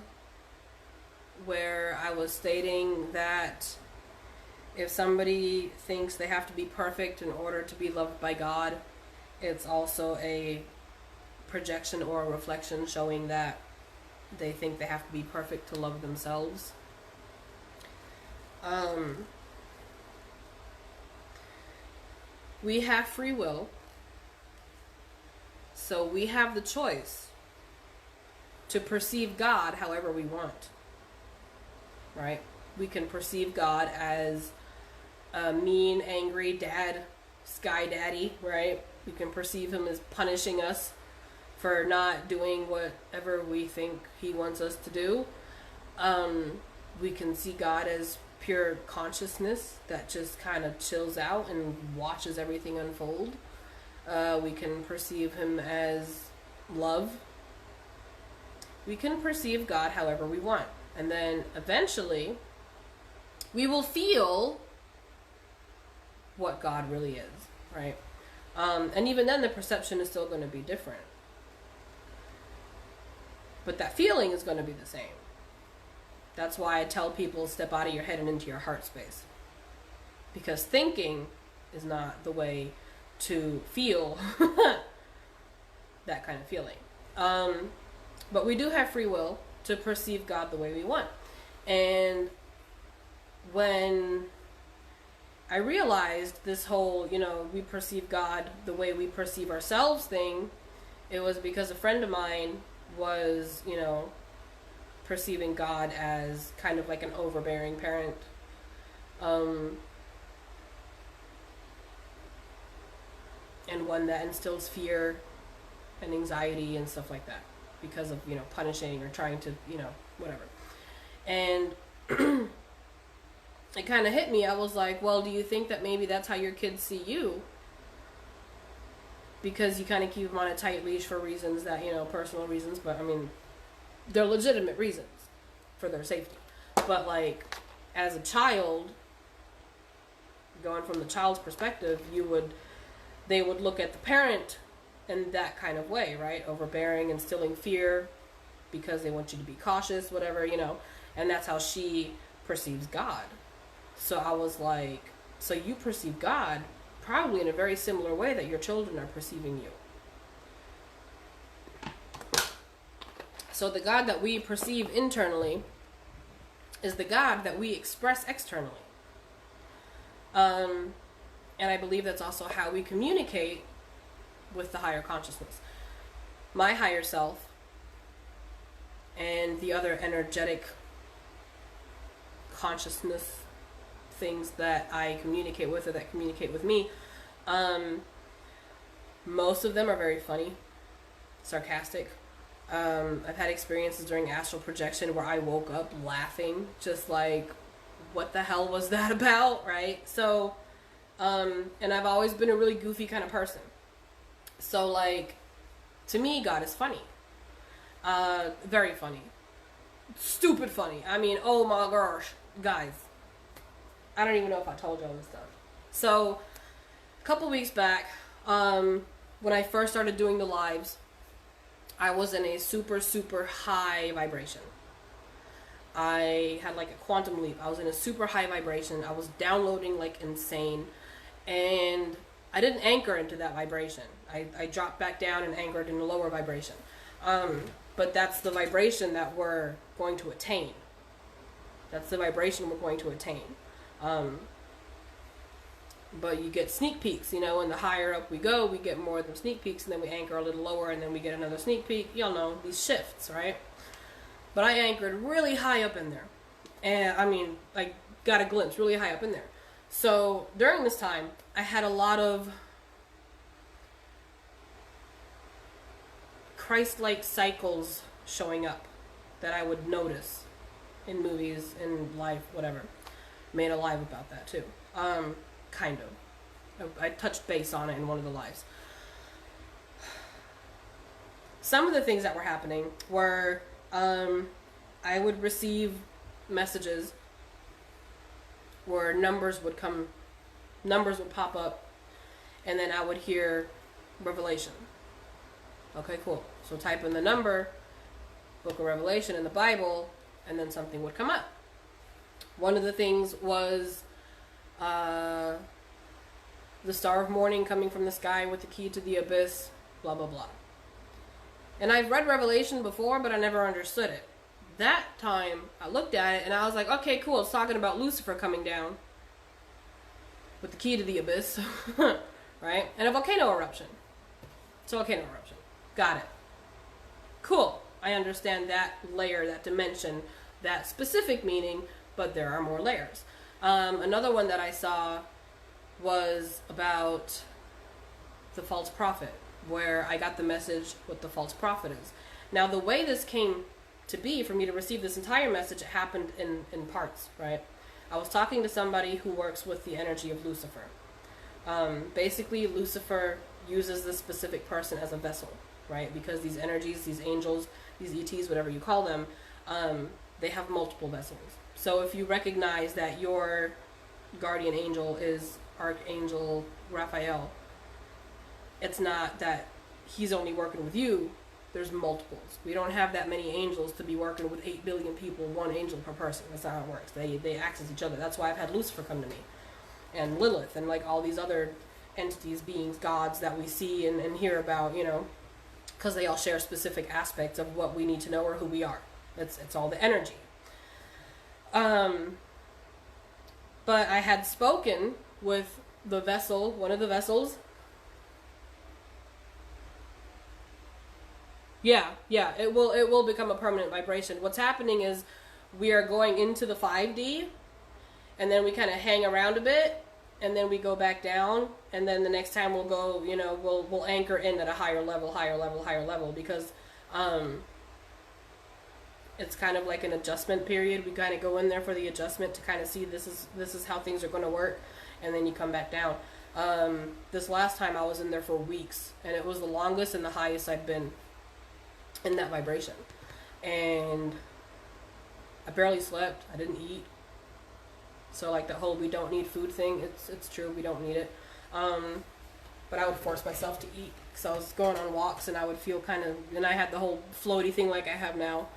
A: where I was stating that if somebody thinks they have to be perfect in order to be loved by God, it's also a projection or a reflection showing that they think they have to be perfect to love themselves. We have free will, so we have the choice to perceive God however we want, right? We can perceive God as a mean, angry dad, sky daddy, right? We can perceive him as punishing us for not doing whatever we think he wants us to do. We can see God as pure consciousness that just kind of chills out and watches everything unfold. We can perceive him as love. We can perceive God however we want. And then eventually we will feel what God really is, right? And even then the perception is still going to be different. But that feeling is going to be the same. That's why I tell people, step out of your head and into your heart space. Because thinking is not the way to feel that kind of feeling. But we do have free will to perceive God the way we want. And when I realized this whole, we perceive God the way we perceive ourselves thing, it was because a friend of mine was, perceiving God as kind of like an overbearing parent. And one that instills fear and anxiety and stuff like that because of, punishing or trying to, whatever. And it kind of hit me. I was like, well, do you think that maybe that's how your kids see you? Because you kind of keep them on a tight leash for reasons that, personal reasons, but I mean, they're legitimate reasons for their safety. But like, as a child, going from the child's perspective, they would look at the parent in that kind of way, right? Overbearing, instilling fear because they want you to be cautious, whatever, and that's how she perceives God. So I was like, so you perceive God probably in a very similar way that your children are perceiving you. So the God that we perceive internally is the God that we express externally. And I believe that's also how we communicate with the higher consciousness. My higher self and the other energetic consciousness things that I communicate with or that communicate with me, most of them are very funny, sarcastic. I've had experiences during astral projection where I woke up laughing, just like, what the hell was that about, right? So, and I've always been a really goofy kind of person. So, like, to me, God is funny. Very funny. Stupid funny. I mean, oh my gosh, guys. I don't even know if I told you all this stuff. So, a couple weeks back, when I first started doing the lives, I was in a super, super high vibration. I had like a quantum leap. I was in a super high vibration. I was downloading like insane. And I didn't anchor into that vibration. I dropped back down and anchored in a lower vibration. But that's the vibration that we're going to attain. That's the vibration we're going to attain. But you get sneak peeks, and the higher up we go, we get more of them sneak peeks, and then we anchor a little lower, and then we get another sneak peek. Y'all know, these shifts, right? But I anchored really high up in there. And, I mean, I got a glimpse really high up in there. So, during this time, I had a lot of Christ-like cycles showing up that I would notice in movies, in life, whatever. Made a live about that, too. Kind of. I touched base on it in one of the lives. Some of the things that were happening were I would receive messages where numbers would pop up, and then I would hear Revelation. Okay, cool. So type in the number, Book of Revelation in the Bible, and then something would come up. One of the things was the star of morning coming from the sky with the key to the abyss, blah, blah, blah. And I've read Revelation before, but I never understood it. That time, I looked at it, and I was like, okay, cool, it's talking about Lucifer coming down with the key to the abyss, right? And a volcano eruption. It's a volcano eruption. Got it. Cool. I understand that layer, that dimension, that specific meaning, but there are more layers. Another one that I saw was about the false prophet, where I got the message what the false prophet is. Now, the way this came to be, for me to receive this entire message, it happened in parts, right? I was talking to somebody who works with the energy of Lucifer. Basically, Lucifer uses this specific person as a vessel, right? Because these energies, these angels, these ETs, whatever you call them, they have multiple vessels. So if you recognize that your guardian angel is Archangel Raphael, it's not that he's only working with you. There's multiples. We don't have that many angels to be working with 8 billion people, one angel per person. That's not how it works. They access each other. That's why I've had Lucifer come to me, and Lilith, and like all these other entities, beings, gods that we see and hear about, you know, because they all share specific aspects of what we need to know or who we are. It's all the energy. But I had spoken with the vessel, one of the vessels. Yeah, it will become a permanent vibration. What's happening is we are going into the 5D, and then we kind of hang around a bit, and then we go back down, and then the next time we'll go, you know, we'll anchor in at a higher level, because it's kind of like an adjustment period. We kind of go in there for the adjustment to kind of see this is how things are going to work, and then you come back down. This last time I was in there for weeks, and it was the longest and the highest I've been in that vibration, and I barely slept. I didn't eat. So like the whole we don't need food thing, it's true, we don't need it. But I would force myself to eat, because I was going on walks and I would feel kind of, and I had the whole floaty thing like I have now.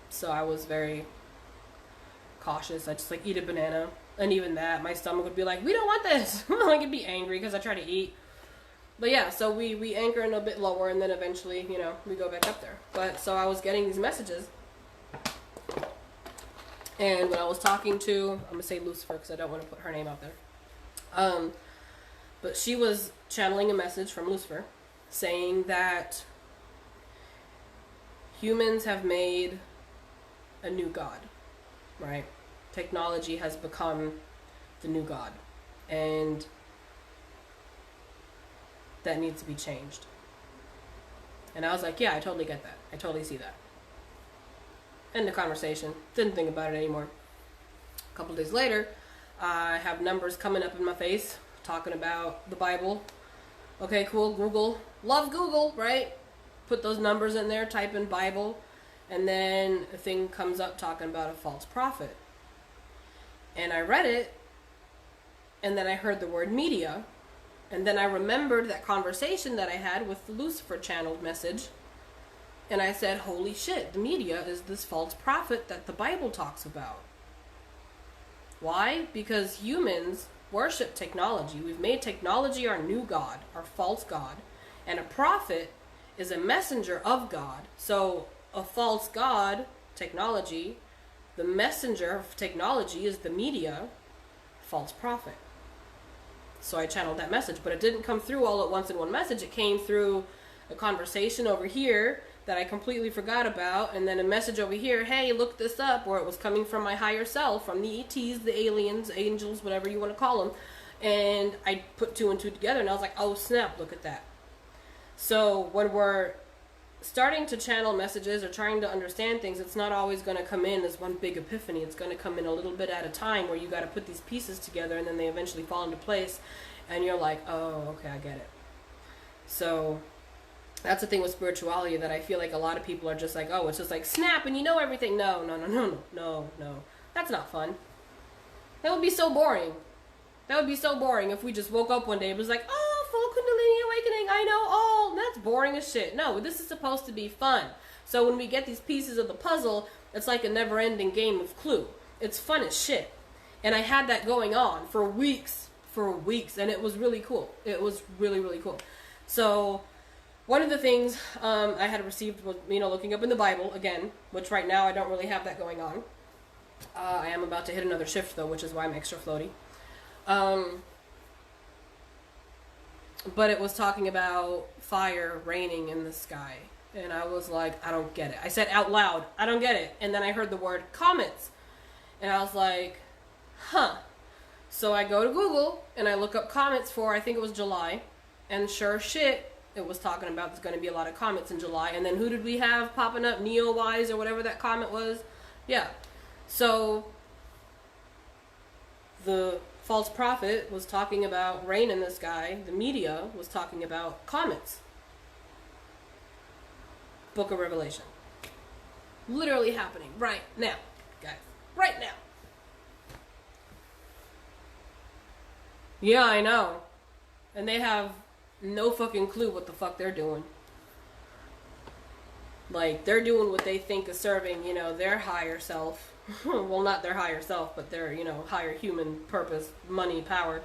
A: So I was very cautious. I just like eat a banana, and even that, my stomach would be like, we don't want this. Like it'd be angry because I try to eat. But yeah, so we anchor in a bit lower, and then eventually, you know, we go back up there. But so I was getting these messages, and when I was talking to, I'm gonna say Lucifer because I don't want to put her name out there. But she was channeling a message from Lucifer saying that humans have made a new god, right? Technology has become the new god, and that needs to be changed. And I was like, yeah, I totally get that. I totally see that. End the conversation. Didn't think about it anymore. A couple days later, I have numbers coming up in my face talking about the Bible. Okay, cool. Google. Love Google, right? Put those numbers in there, type in Bible, and then a thing comes up talking about a false prophet. And I read it, and then I heard the word media, and then I remembered that conversation that I had with the Lucifer channeled message, and I said, holy shit, the media is this false prophet that the Bible talks about. Why? Because humans worship technology. We've made technology our new god, our false god, and a prophet is a messenger of God. So a false god, technology, the messenger of technology is the media, false prophet. So I channeled that message, but it didn't come through all at once in one message. It came through a conversation over here that I completely forgot about, and then a message over here, hey, look this up, or it was coming from my higher self, from the ETs, the aliens, angels, whatever you want to call them. And I put two and two together, and I was like, oh snap, look at that. So when we're starting to channel messages or trying to understand things, it's not always going to come in as one big epiphany. It's going to come in a little bit at a time, where you got to put these pieces together, and then they eventually fall into place, and you're like, oh, okay, I get it. So that's the thing with spirituality, that I feel like a lot of people are just like, oh, it's just like snap and you know everything. No. That's not fun. That would be so boring. That would be so boring if we just woke up one day and was like, oh, full Kundalini awakening, I know all. That's boring as shit. No, this is supposed to be fun. So when we get these pieces of the puzzle, it's like a never-ending game of Clue. It's fun as shit. And I had that going on for weeks, and it was really cool. It was really, really cool. So one of the things I had received was, looking up in the Bible again, which right now I don't really have that going on. I am about to hit another shift, though, which is why I'm extra floaty. But it was talking about fire raining in the sky. And I was like, I don't get it. I said out loud, I don't get it. And then I heard the word comets. And I was like, huh. So I go to Google and I look up comets for, I think it was July. And sure shit, it was talking about there's going to be a lot of comets in July. And then who did we have popping up? Neowise or whatever that comet was. Yeah. So the false prophet was talking about rain in the sky. The media was talking about comets. Book of Revelation. Literally happening right now, guys. Right now. Yeah, I know. And they have no fucking clue what the fuck they're doing. Like, they're doing what they think is serving, their higher self. Well, not their higher self, but their, higher human purpose, money, power.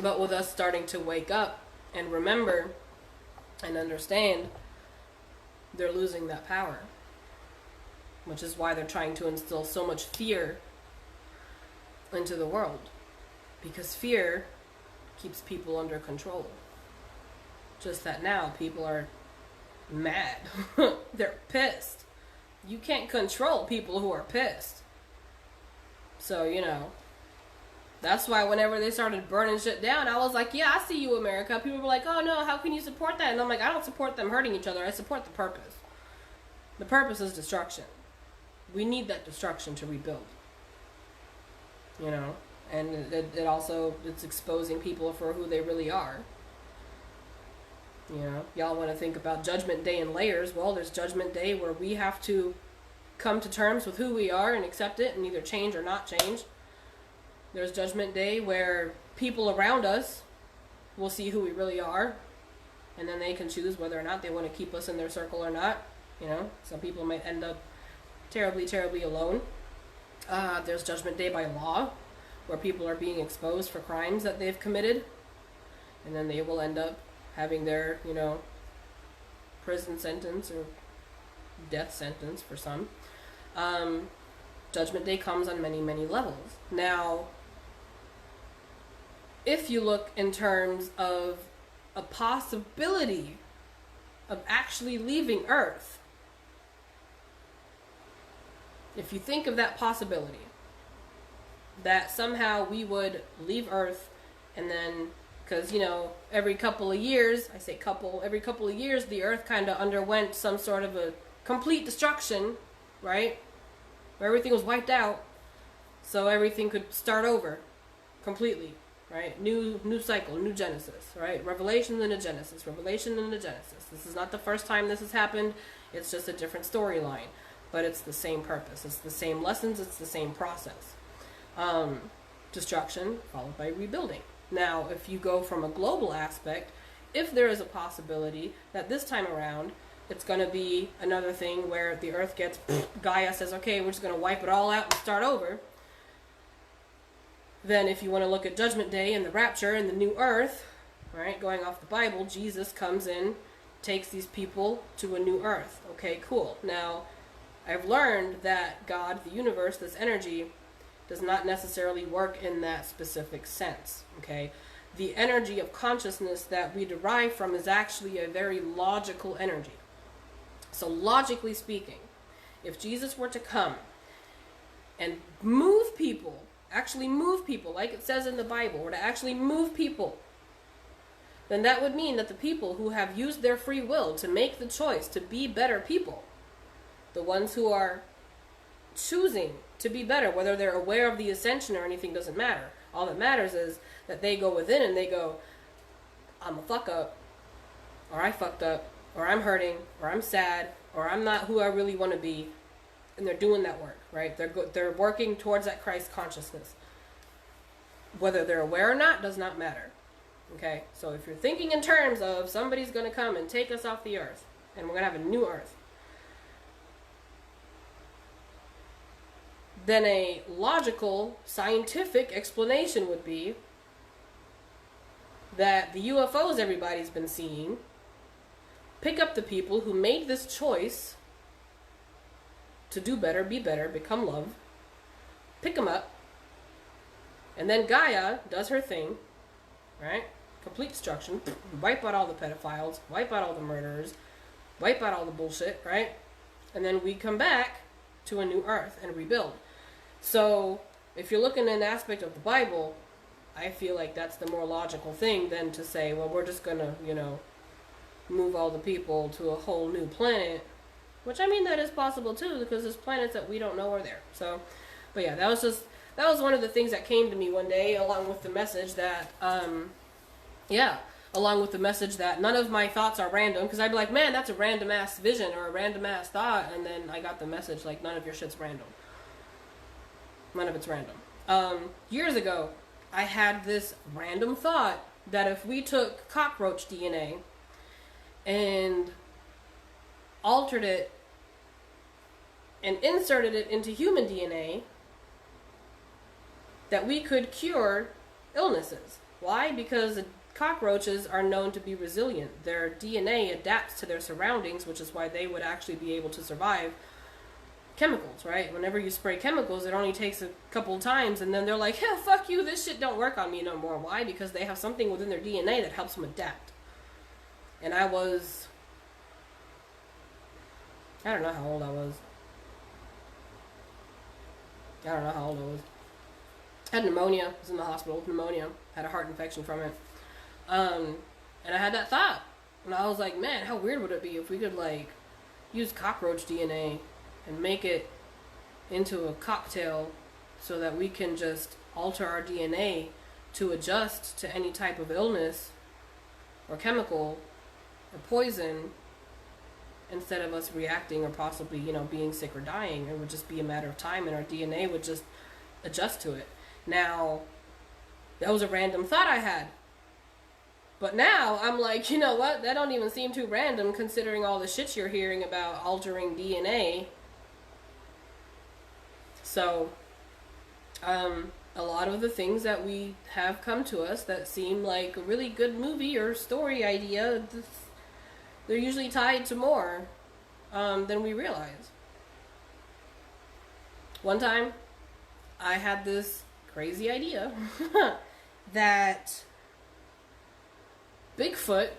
A: But with us starting to wake up and remember and understand, they're losing that power. Which is why they're trying to instill so much fear into the world. Because fear keeps people under control. Just that now people are mad. They're pissed. You can't control people who are pissed. So, that's why whenever they started burning shit down, I was like, yeah, I see you, America. People were like, oh no, how can you support that? And I'm like, I don't support them hurting each other. I support the purpose. The purpose is destruction. We need that destruction to rebuild. And it also, it's exposing people for who they really are. Y'all want to think about Judgment Day in layers. Well, there's Judgment Day where we have to come to terms with who we are and accept it and either change or not change. There's Judgment Day where people around us will see who we really are, and then they can choose whether or not they want to keep us in their circle or not. Some people might end up terribly, terribly alone. There's Judgment Day by law, where people are being exposed for crimes that they've committed, and then they will end up having their, prison sentence or death sentence for some. Judgment Day comes on many, many levels. Now, if you look in terms of a possibility of actually leaving Earth, if you think of that possibility, that somehow we would leave Earth and then, because, every couple of years, every couple of years, the Earth kind of underwent some sort of a complete destruction, right? Where everything was wiped out, so everything could start over completely, right? New cycle, new Genesis, right? Revelation and a Genesis, Revelation and a Genesis. This is not the first time this has happened. It's just a different storyline, but it's the same purpose. It's the same lessons. It's the same process. Destruction followed by rebuilding. Now, if you go from a global aspect, if there is a possibility that this time around it's going to be another thing where the Earth gets, Gaia says, okay, we're just going to wipe it all out and start over, then if you want to look at Judgment Day and the rapture and the new Earth, right, going off the Bible, Jesus comes in, takes these people to a new Earth. Okay, cool. Now, I've learned that God, the universe, this energy, does not necessarily work in that specific sense, okay? The energy of consciousness that we derive from is actually a very logical energy. So logically speaking, if Jesus were to come and move people, actually move people, like it says in the Bible, or to actually move people, then that would mean that the people who have used their free will to make the choice to be better people, the ones who are choosing to be better, whether they're aware of the ascension or anything, doesn't matter. All that matters is that they go within and they go, I'm a fuck up, or I fucked up, or I'm hurting, or I'm sad, or I'm not who I really want to be. And they're doing that work, right? They're working towards that Christ consciousness. Whether they're aware or not does not matter. Okay? So if you're thinking in terms of somebody's going to come and take us off the earth, and we're going to have a new earth, then a logical, scientific explanation would be that the UFOs everybody's been seeing pick up the people who made this choice to do better, be better, become love, pick them up, and then Gaia does her thing, right? Complete destruction, wipe out all the pedophiles, wipe out all the murderers, wipe out all the bullshit, right? And then we come back to a new earth and rebuild. So, if you're looking at an aspect of the Bible, I feel like that's the more logical thing than to say, well, we're just gonna, move all the people to a whole new planet. Which, I mean, that is possible too, because there's planets that we don't know are there. So, but yeah, that was one of the things that came to me one day, along with the message that, none of my thoughts are random, because I'd be like, man, that's a random ass vision or a random ass thought, and then I got the message, like, none of your shit's random. None of it's random. Years ago, I had this random thought that if we took cockroach DNA and altered it and inserted it into human DNA, that we could cure illnesses. Why? Because cockroaches are known to be resilient. Their DNA adapts to their surroundings, which is why they would actually be able to survive chemicals, right? Whenever you spray chemicals, it only takes a couple times, and then they're like, yeah, fuck you, this shit don't work on me no more. Why? Because they have something within their DNA that helps them adapt. And I don't know how old I was. I had pneumonia. I was in the hospital with pneumonia. Had a heart infection from it. And I had that thought. And I was like, man, how weird would it be if we could, use cockroach DNA and make it into a cocktail so that we can just alter our DNA to adjust to any type of illness or chemical or poison, instead of us reacting or possibly, being sick or dying. It would just be a matter of time, and our DNA would just adjust to it. Now, that was a random thought I had. But now, I'm like, you know what? That don't even seem too random, considering all the shit you're hearing about altering DNA. So, a lot of the things that we have come to us that seem like a really good movie or story idea, they're usually tied to more than we realize. One time, I had this crazy idea that Bigfoot,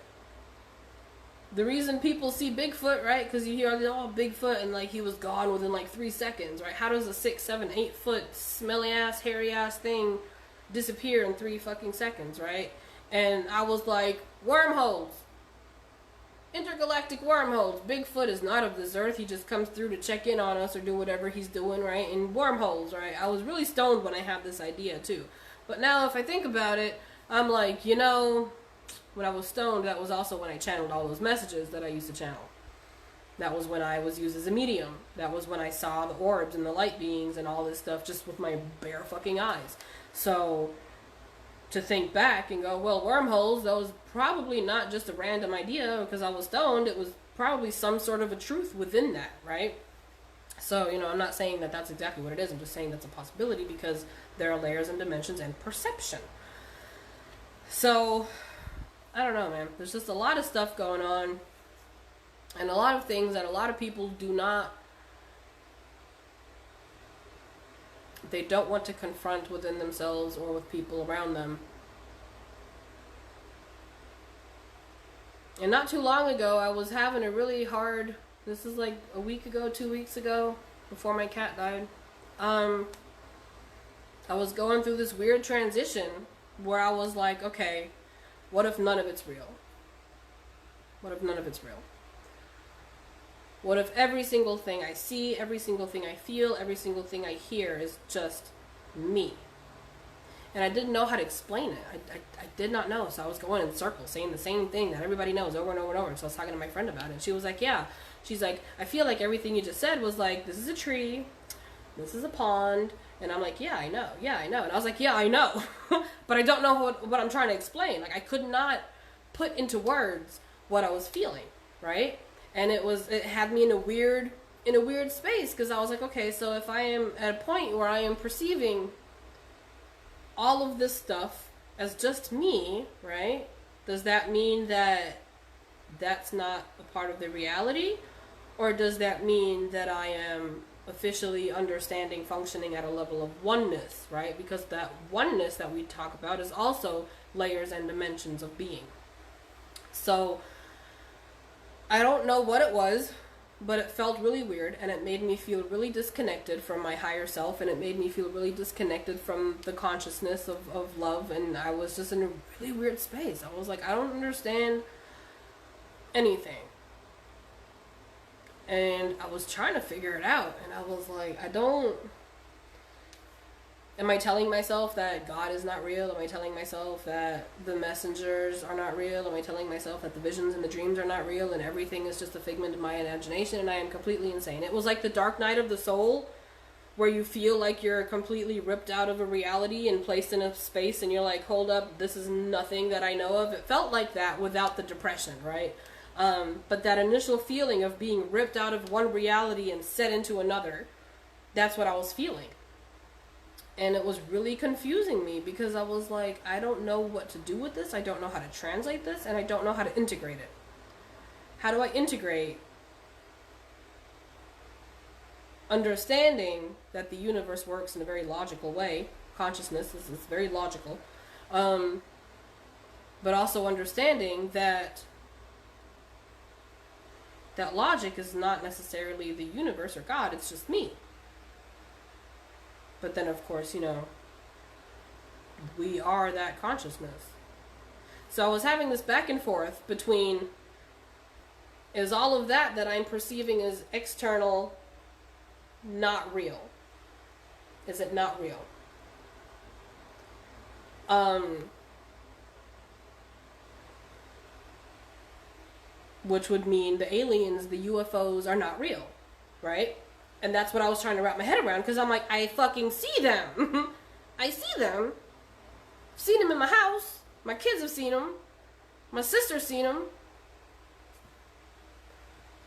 A: the reason people see Bigfoot, right? Because you hear, oh, Bigfoot, and he was gone within 3 seconds, right? How does a 6, 7, 8 foot smelly ass, hairy ass thing disappear in 3 fucking seconds, right? And I was like, wormholes. Intergalactic wormholes. Bigfoot is not of this earth. He just comes through to check in on us or do whatever he's doing, right? And wormholes, right? I was really stoned when I had this idea, too. But now, if I think about it, I'm like, when I was stoned, that was also when I channeled all those messages that I used to channel. That was when I was used as a medium. That was when I saw the orbs and the light beings and all this stuff just with my bare fucking eyes. So, to think back and go, well, wormholes, that was probably not just a random idea because I was stoned. It was probably some sort of a truth within that, right? So, I'm not saying that that's exactly what it is. I'm just saying that's a possibility because there are layers and dimensions and perception. So, I don't know, man. There's just a lot of stuff going on and a lot of things that a lot of people they don't want to confront within themselves or with people around them. And not too long ago, I was having a really hard, this is a week ago, 2 weeks ago, before my cat died. I was going through this weird transition where I was like, okay, What if none of it's real? What if none of it's real? What if every single thing I see, every single thing I feel, every single thing I hear is just me? And I didn't know how to explain it. I did not know. So I was going in circles, saying the same thing that everybody knows over and over and over. And so I was talking to my friend about it. And she was like, yeah. She's like, I feel like everything you just said was like, this is a tree, this is a pond. And I'm like, yeah, I know. Yeah, I know. And I was like, yeah, I know. But I don't know what I'm trying to explain. Like, I could not put into words what I was feeling, right? And it had me in a weird space, because I was like, okay, so if I am at a point where I am perceiving all of this stuff as just me, right? Does that mean that that's not a part of the reality? Or does that mean that I am officially understanding, functioning at a level of oneness, right? Because that oneness that we talk about is also layers and dimensions of being. So I don't know what it was, but it felt really weird, and it made me feel really disconnected from my higher self, and it made me feel really disconnected from the consciousness of love, and I was just in a really weird space. I was like, I don't understand anything. And I was trying to figure it out, and I was like, am I telling myself that God is not real? Am I telling myself that the messengers are not real? Am I telling myself that the visions and the dreams are not real and everything is just a figment of my imagination and I am completely insane? It was like the dark night of the soul, where you feel like you're completely ripped out of a reality and placed in a space and you're like, hold up, this is nothing that I know of. It felt like that without the depression, right? But that initial feeling of being ripped out of one reality and set into another, that's what I was feeling. And it was really confusing me, because I was like, I don't know what to do with this. I don't know how to translate this, and I don't know how to integrate it. How do I integrate understanding that the universe works in a very logical way? Consciousness is very logical. But also understanding that logic is not necessarily the universe or God, it's just me. But then, of course, we are that consciousness. So I was having this back and forth between, is all of that I'm perceiving as external not real? Is it not real? Which would mean the aliens, the UFOs are not real, right? And that's what I was trying to wrap my head around, because I'm like, I fucking see them. I see them. I've seen them in my house. My kids have seen them. My sister's seen them.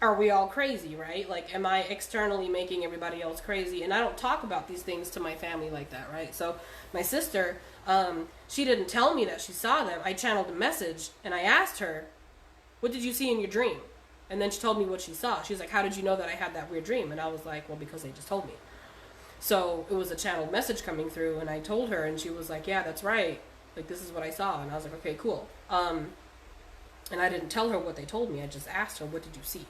A: Are we all crazy, right? Like, am I externally making everybody else crazy? And I don't talk about these things to my family like that, right? So my sister, she didn't tell me that she saw them. I channeled a message, and I asked her, what did you see in your dream? And then she told me what she saw. She was like, how did you know that I had that weird dream? And I was like, well, because they just told me. So it was a channeled message coming through, and I told her, and she was like, yeah, that's right. Like, this is what I saw. And I was like, okay, cool. And I didn't tell her what they told me. I just asked her, what did you see?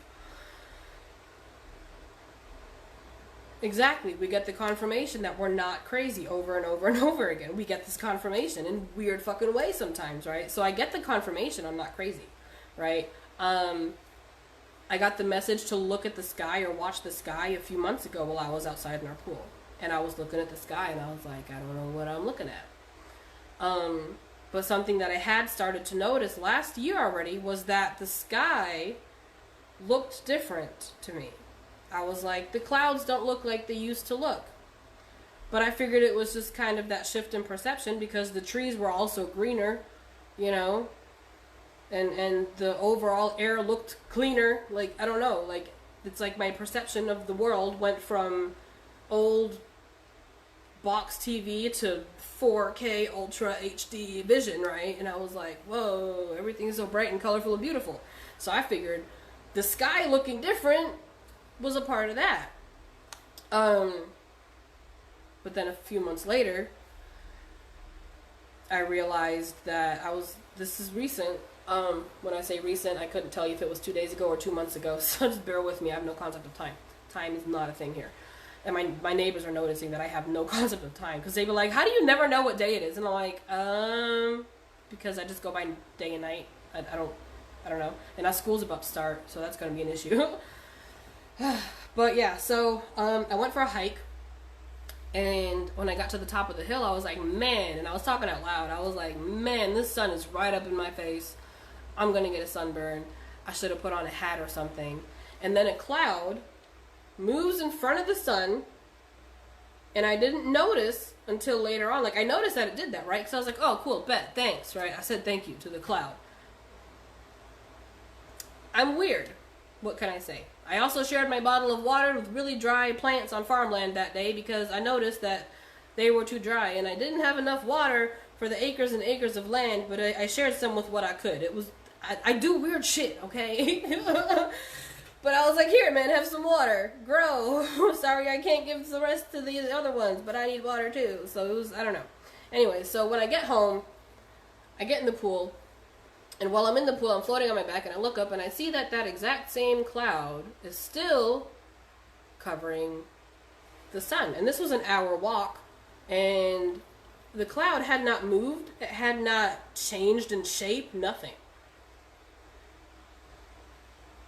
A: Exactly. We get the confirmation that we're not crazy over and over and over again. We get this confirmation in weird fucking ways sometimes, right? So I get the confirmation I'm not crazy, right? I got the message to look at the sky or watch the sky a few months ago while I was outside in our pool. And I was looking at the sky, and I was like, I don't know what I'm looking at. But something that I had started to notice last year already was that the sky looked different to me. I was like, the clouds don't look like they used to look. But I figured it was just kind of that shift in perception, because the trees were also greener, and the overall air looked cleaner. Like, I don't know, like, it's like my perception of the world went from old box TV to 4K Ultra HD vision, right? And I was like, whoa, everything's so bright and colorful and beautiful. So I figured the sky looking different was a part of that. But then a few months later, I realized that this is recent. When I say recent, I couldn't tell you if it was 2 days ago or 2 months ago, so just bear with me. I have no concept of time. Time is not a thing here. And my neighbors are noticing that I have no concept of time, because they were like, how do you never know what day it is? And I'm like, because I just go by day and night. I don't know. And now school's about to start, so that's going to be an issue. But yeah, so I went for a hike, and when I got to the top of the hill, I was like, man, and I was talking out loud. I was like, man, this sun is right up in my face. I'm going to get a sunburn. I should have put on a hat or something. And then a cloud moves in front of the sun, and I didn't notice until later on. Like, I noticed that it did that, right? Because I was like, oh, cool, bet, thanks, right? I said thank you to the cloud. I'm weird. What can I say? I also shared my bottle of water with really dry plants on farmland that day because I noticed that they were too dry, and I didn't have enough water for the acres and acres of land, but I shared some with what I could. It was, I do weird shit, okay? But I was like, here, man, have some water. Grow. Sorry I can't give the rest to the other ones, but I need water too. So it was, I don't know. Anyway, so when I get home, I get in the pool. And while I'm in the pool, I'm floating on my back, and I look up, and I see that that exact same cloud is still covering the sun. And this was an hour walk, and the cloud had not moved. It had not changed in shape, nothing.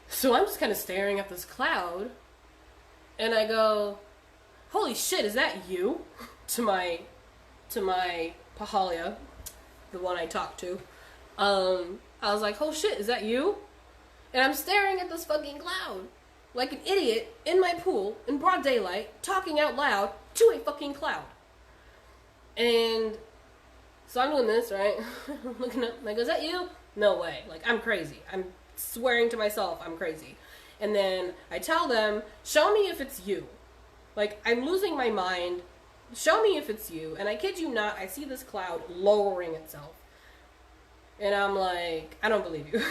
A: So I'm just kind of staring at this cloud, and I go, holy shit, is that you? to my Pahalia, the one I talked to. I was like, oh shit, is that you? And I'm staring at this fucking cloud like an idiot in my pool in broad daylight, talking out loud to a fucking cloud. And so I'm doing this, right? Looking up, and I go, is that you? No way. Like, I'm crazy. I'm swearing to myself I'm crazy. And then I tell them, show me if it's you. Like, I'm losing my mind. Show me if it's you. And I kid you not, I see this cloud lowering itself. And I'm like, I don't believe you.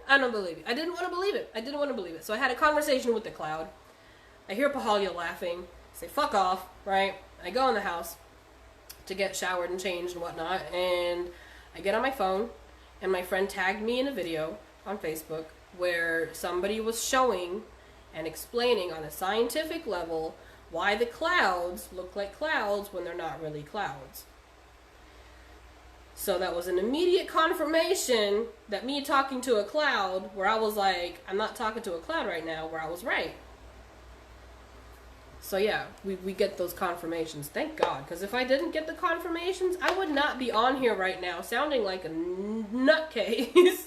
A: I don't believe you. I didn't want to believe it. I didn't want to believe it. So I had a conversation with the cloud. I hear Pahalia laughing. I say, fuck off, right? I go in the house to get showered and changed and whatnot. And I get on my phone, and my friend tagged me in a video on Facebook where somebody was showing and explaining on a scientific level why the clouds look like clouds when they're not really clouds. So that was an immediate confirmation that me talking to a cloud, where I was like, I'm not talking to a cloud right now, where I was right. So yeah, we get those confirmations. Thank God. Because if I didn't get the confirmations, I would not be on here right now sounding like a nutcase.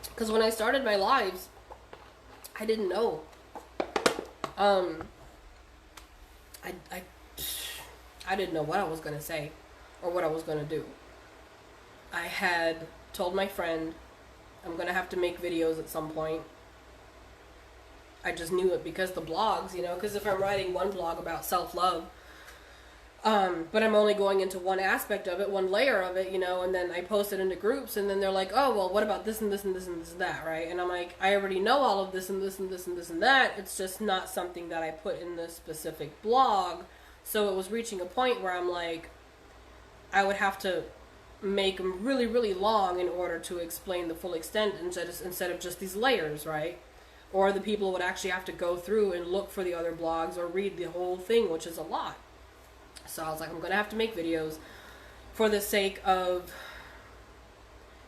A: Because when I started my lives, I didn't know. I didn't know what I was going to say or what I was going to do. I had told my friend I'm going to have to make videos at some point. I just knew it because the blogs, you know, because if I'm writing one blog about self-love, but I'm only going into one aspect of it, one layer of it, you know, and then I post it into groups, and then they're like, oh, well, what about this and this and this and this and that, right? And I'm like, I already know all of this and this and this and this and that. It's just not something that I put in this specific blog. So it was reaching a point where I'm like, I would have to make them really, really long in order to explain the full extent instead of just these layers, right? Or the people would actually have to go through and look for the other blogs or read the whole thing, which is a lot. So I was like, I'm going to have to make videos for the sake of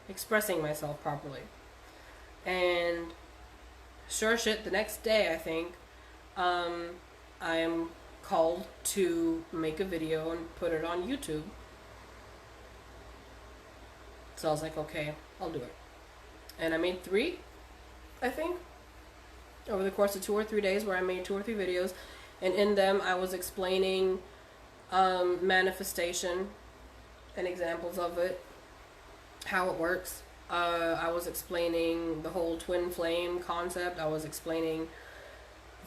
A: expressing myself properly. And sure shit, the next day, I think, I am called to make a video and put it on YouTube. So I was like, okay, I'll do it. And I made 3, I think, over the course of 2 or 3 days, where I made 2 or 3 videos. And in them, I was explaining manifestation and examples of it, how it works. I was explaining the whole twin flame concept. I was explaining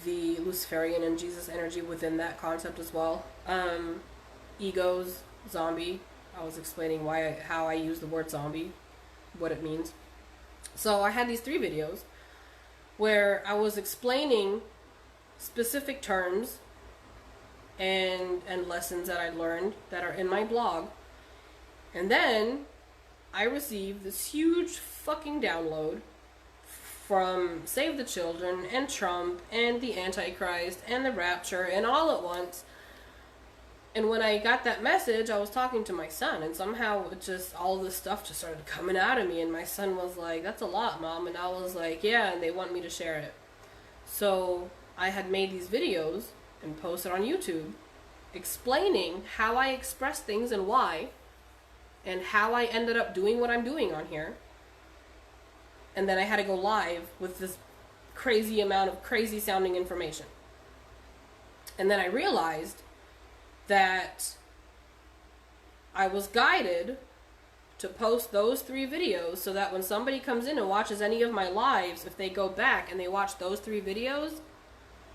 A: the Luciferian and Jesus energy within that concept as well. Egos, zombie. I was explaining how I use the word zombie, what it means. So I had these 3 videos where I was explaining specific terms and lessons that I learned that are in my blog. And then I received this huge fucking download from Save the Children and Trump and the Antichrist and the Rapture and all at once. And when I got that message, I was talking to my son, and somehow it just, all this stuff just started coming out of me. And my son was like, "That's a lot, Mom." And I was like, "Yeah," and they want me to share it. So I had made these videos and posted on YouTube explaining how I express things and why, and how I ended up doing what I'm doing on here. And then I had to go live with this crazy amount of crazy sounding information. And then I realized that I was guided to post those 3 videos so that when somebody comes in and watches any of my lives, if they go back and they watch those 3 videos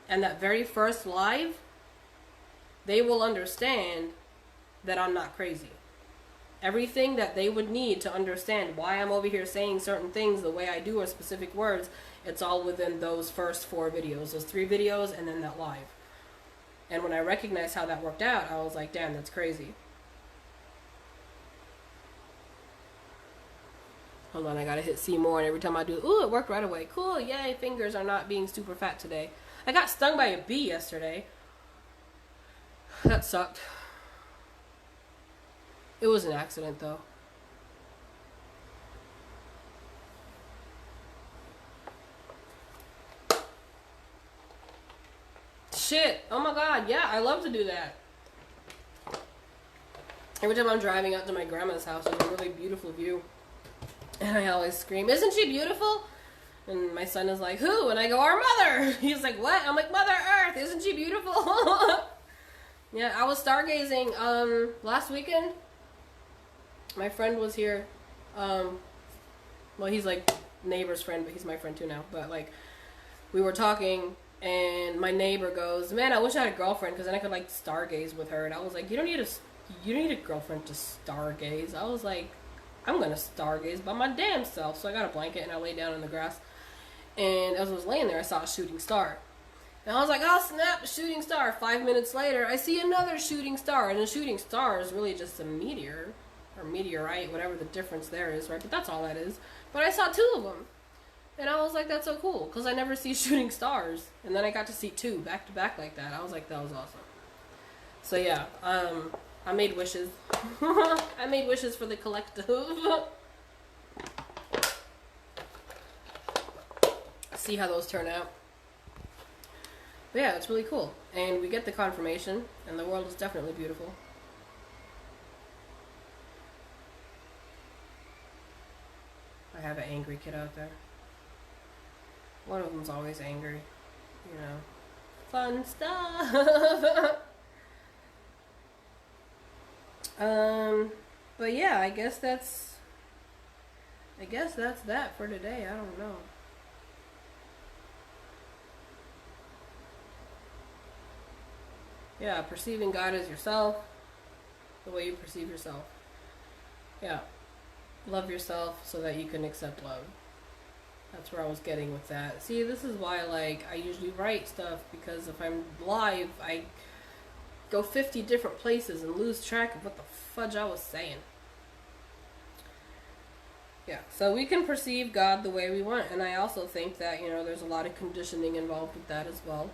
A: and that very first live, they will understand that I'm not crazy. Everything that they would need to understand why I'm over here saying certain things the way I do, or specific words, it's all within those first 4 videos, those 3 videos, and then that live. And when I recognized how that worked out, I was like, damn, that's crazy. Hold on, I gotta hit see more, and every time I do, ooh, it worked right away. Cool, yay, fingers are not being super fat today. I got stung by a bee yesterday. That sucked. It was an accident, though. Shit. Oh my god, yeah, I love to do that. Every time I'm driving out to my grandma's house, there's a really beautiful view. And I always scream, "Isn't she beautiful?" And my son is like, "Who?" And I go, "Our mother." He's like, "What?" I'm like, "Mother Earth, isn't she beautiful?" Yeah, I was stargazing last weekend. My friend was here. Well, he's like neighbor's friend, but he's my friend too now. But like, we were talking, and my neighbor goes, "Man, I wish I had a girlfriend, because then I could like stargaze with her." And I was like, you don't need a girlfriend to stargaze." I was like, I'm gonna stargaze by my damn self. So I got a blanket and I lay down in the grass. And as I was laying there, I saw a shooting star. And I was like, "Oh snap, a shooting star." 5 minutes later, I see another shooting star. And a shooting star is really just a meteor. Or meteorite, whatever the difference there is, right? But that's all that is. But I saw 2 of them. And I was like, that's so cool. Because I never see shooting stars. And then I got to see 2 back to back like that. I was like, that was awesome. So yeah, I made wishes. I made wishes for the collective. See how those turn out. But yeah, it's really cool. And we get the confirmation. And the world is definitely beautiful. I have an angry kid out there. One of them's always angry. You know. Fun stuff. But yeah, I guess that's that for today. I don't know. Yeah, perceiving God as yourself, the way you perceive yourself. Yeah. Love yourself so that you can accept love. That's where I was getting with that. See, this is why, like, I usually write stuff, because if I'm live, I go 50 different places and lose track of what the fudge I was saying. Yeah, so we can perceive God the way we want, and I also think that, you know, there's a lot of conditioning involved with that as well.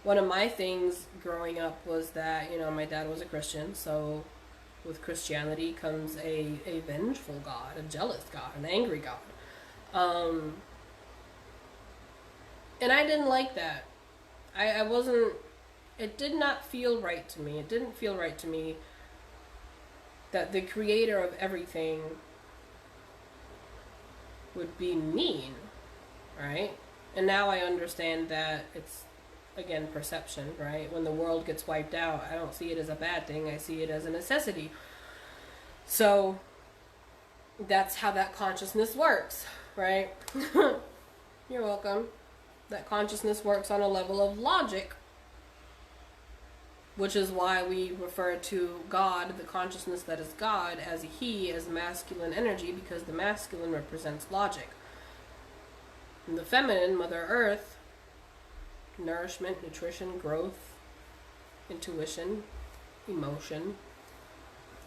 A: One of my things growing up was that, you know, my dad was a Christian, so with Christianity comes a vengeful God, a jealous God, an angry God. And I didn't like that. I wasn't, it did not feel right to me. It didn't feel right to me that the creator of everything would be mean, right? And now I understand that it's, again, perception, right? When the world gets wiped out, I don't see it as a bad thing. I see it as a necessity. So that's how that consciousness works, right? You're welcome. That consciousness works on a level of logic, which is why we refer to God, the consciousness that is God, as He, as masculine energy, because the masculine represents logic. And the feminine, Mother Earth, nourishment, nutrition, growth, intuition, emotion,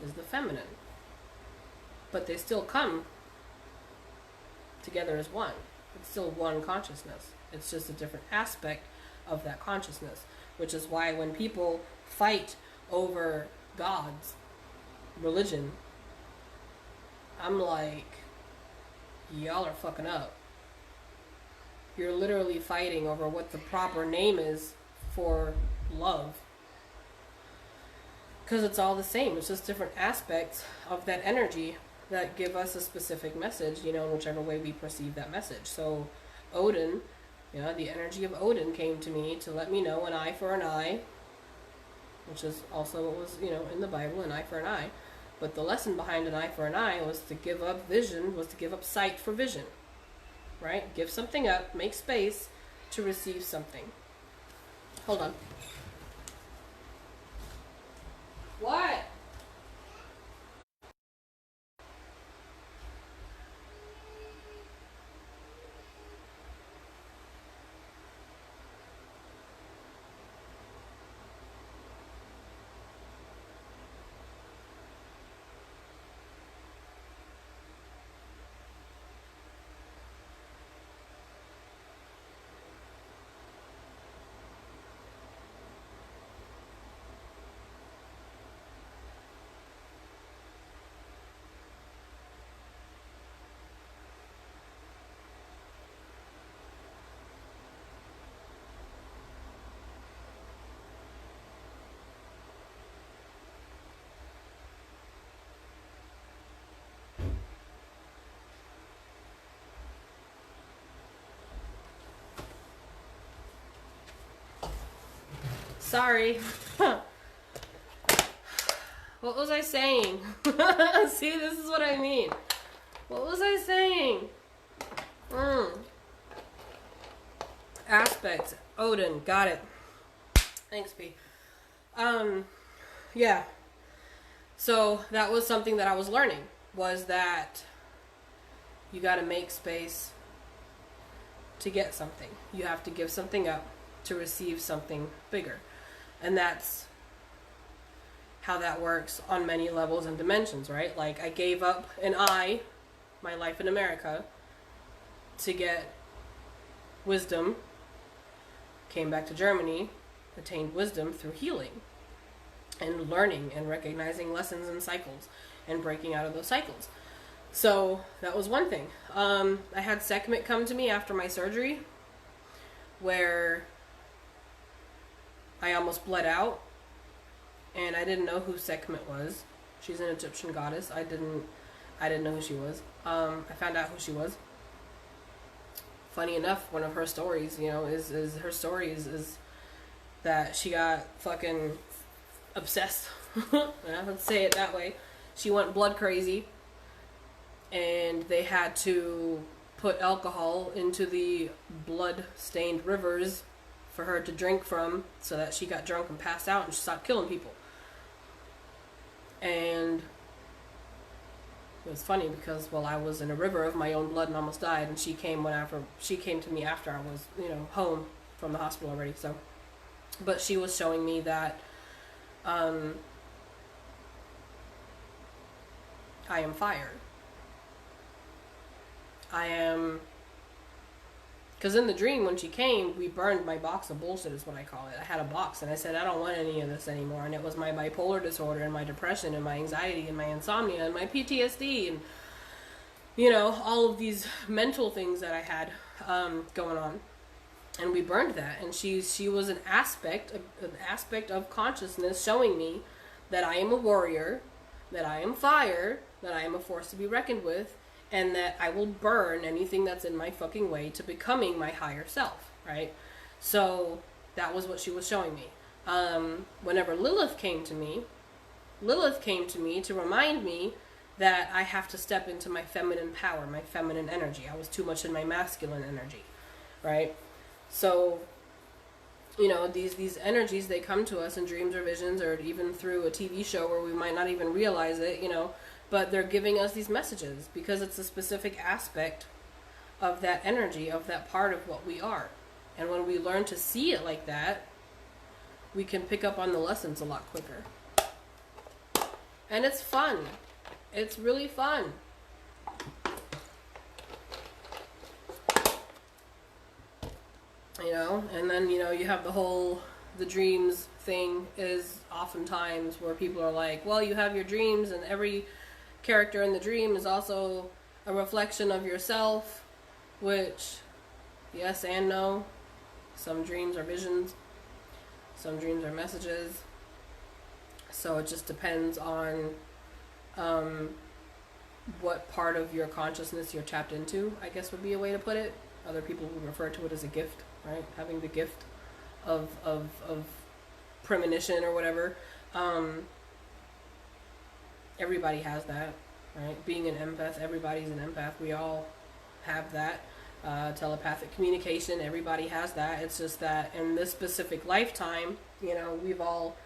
A: is the feminine. But they still come together as one. It's still one consciousness. It's just a different aspect of that consciousness. which is why when people fight over gods, religion, I'm like, y'all are fucking up. You're literally fighting over what the proper name is for love. Because it's all the same. It's just different aspects of that energy that give us a specific message, you know, in whichever way we perceive that message. So Odin, you know, the energy of Odin came to me to let me know an eye for an eye, which is also what was, you know, in the Bible, an eye for an eye. But the lesson behind an eye for an eye was to give up vision, was to give up sight for vision, right? Give something up, make space to receive something. Hold on. What? Sorry. What was I saying? See, this is what I mean. What was I saying? Aspects. Odin. Got it. Thanks, P. Yeah. So that was something that I was learning, was that you got to make space to get something. You have to give something up to receive something bigger. And that's how that works on many levels and dimensions, right? Like, I gave up an eye, my life in America, to get wisdom, came back to Germany, attained wisdom through healing and learning and recognizing lessons and cycles and breaking out of those cycles. So that was one thing. I had Sekhmet come to me after my surgery, where I almost bled out, and I didn't know who Sekhmet was. She's an Egyptian goddess. I didn't know who she was. I found out who she was. Funny enough, one of her stories, you know, is her story is that she got fucking obsessed. Let's say it that way. She went blood crazy, and they had to put alcohol into the blood-stained rivers for her to drink from, so that she got drunk and passed out and she stopped killing people. And it was funny because, well, I was in a river of my own blood and almost died, and she came to me after I was, you know, home from the hospital already. So, but she was showing me that I am fire. I am. Because in the dream, when she came, we burned my box of bullshit, is what I call it. I had a box, and I said, I don't want any of this anymore. And it was my bipolar disorder, and my depression, and my anxiety, and my insomnia, and my PTSD, and, you know, all of these mental things that I had going on. And we burned that. And she was an aspect of consciousness showing me that I am a warrior, that I am fire, that I am a force to be reckoned with, and that I will burn anything that's in my fucking way to becoming my higher self, right? So that was what she was showing me. Whenever Lilith came to me to remind me that I have to step into my feminine power, my feminine energy. I was too much in my masculine energy, right? So, you know, these energies, they come to us in dreams or visions, or even through a TV show where we might not even realize it, you know, but they're giving us these messages because it's a specific aspect of that energy, of that part of what we are. And when we learn to see it like that, we can pick up on the lessons a lot quicker. And it's fun. It's really fun. You know, and then, you know, you have the whole the dreams thing is oftentimes where people are like, well, you have your dreams, and every character in the dream is also a reflection of yourself, which, yes and no. Some dreams are visions, some dreams are messages. So it just depends on what part of your consciousness you're tapped into, I guess would be a way to put it. Other people would refer to it as a gift, right? Having the gift of premonition or whatever. Everybody has that, right? Being an empath, everybody's an empath. We all have that. Telepathic communication, everybody has that. It's just that in this specific lifetime, you know, we've all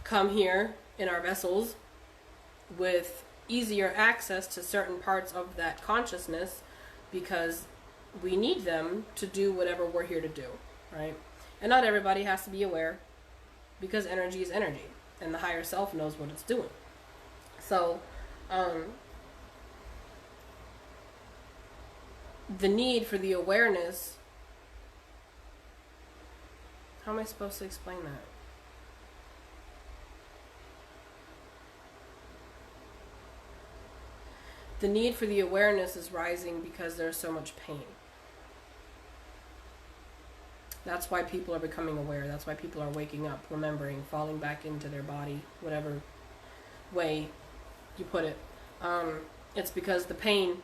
A: come here in our vessels with easier access to certain parts of that consciousness because we need them to do whatever we're here to do, right? And not everybody has to be aware because energy is energy and the higher self knows what it's doing. So, the need for the awareness, how am I supposed to explain that? The need for the awareness is rising because there's so much pain. That's why people are becoming aware. That's why people are waking up, remembering, falling back into their body, whatever way you put it. It's because the pain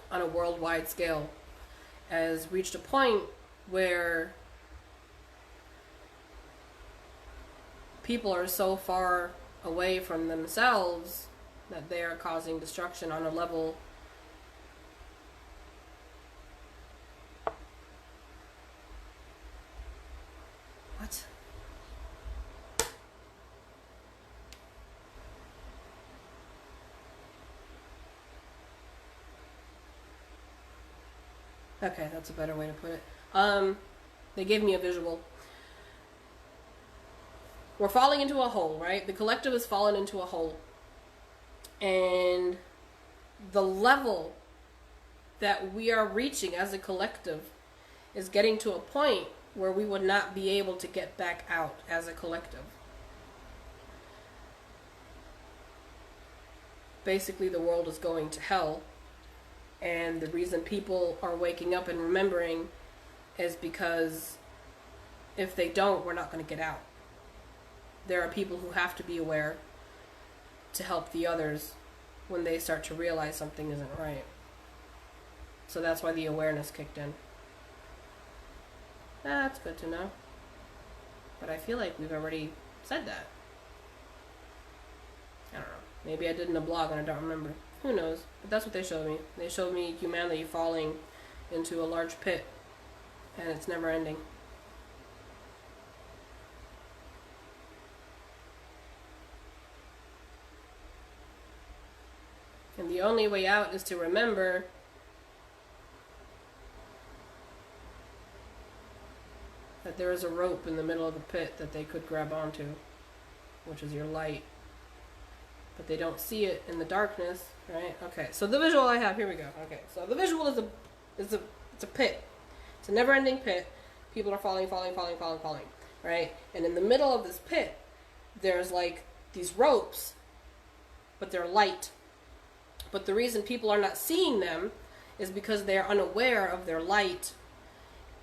A: on a worldwide scale has reached a point where people are so far away from themselves that they are causing destruction on a level what? Okay, that's a better way to put it. They gave me a visual. We're falling into a hole, right? The collective has fallen into a hole. And the level that we are reaching as a collective is getting to a point where we would not be able to get back out as a collective. Basically, the world is going to hell. And the reason people are waking up and remembering is because if they don't, we're not going to get out. There are people who have to be aware to help the others when they start to realize something isn't right. So that's why the awareness kicked in. That's good to know. But I feel like we've already said that. I don't know. Maybe I did in a blog and I don't remember. Who knows? But that's what they showed me. They showed me humanity falling into a large pit. And it's never ending. And the only way out is to remember that there is a rope in the middle of the pit that they could grab onto, which is your light. But they don't see it in the darkness, right? Okay, so the visual I have, here we go. Okay, so the visual is it's a pit. It's a never-ending pit. People are falling, right? And in the middle of this pit, there's like these ropes, but they're light. But the reason people are not seeing them is because they're unaware of their light.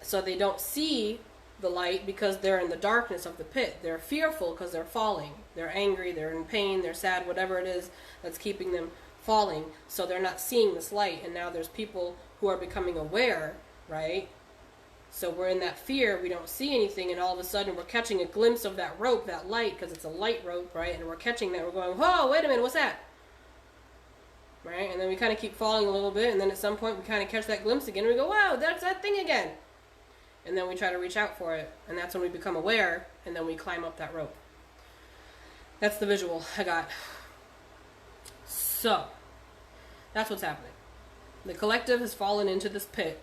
A: So they don't see the light because they're in the darkness of the pit. They're fearful because they're falling. They're angry, they're in pain, they're sad, whatever it is that's keeping them falling. So they're not seeing this light. And now there's people who are becoming aware, right? So we're in that fear, we don't see anything, and all of a sudden we're catching a glimpse of that rope, that light, because it's a light rope, right? And we're catching that, we're going, whoa, wait a minute, what's that? Right? And then we kind of keep falling a little bit, and then at some point we kind of catch that glimpse again, and we go, wow, that's that thing again. And then we try to reach out for it, and that's when we become aware, and then we climb up that rope. That's the visual I got. So, that's what's happening. The collective has fallen into this pit,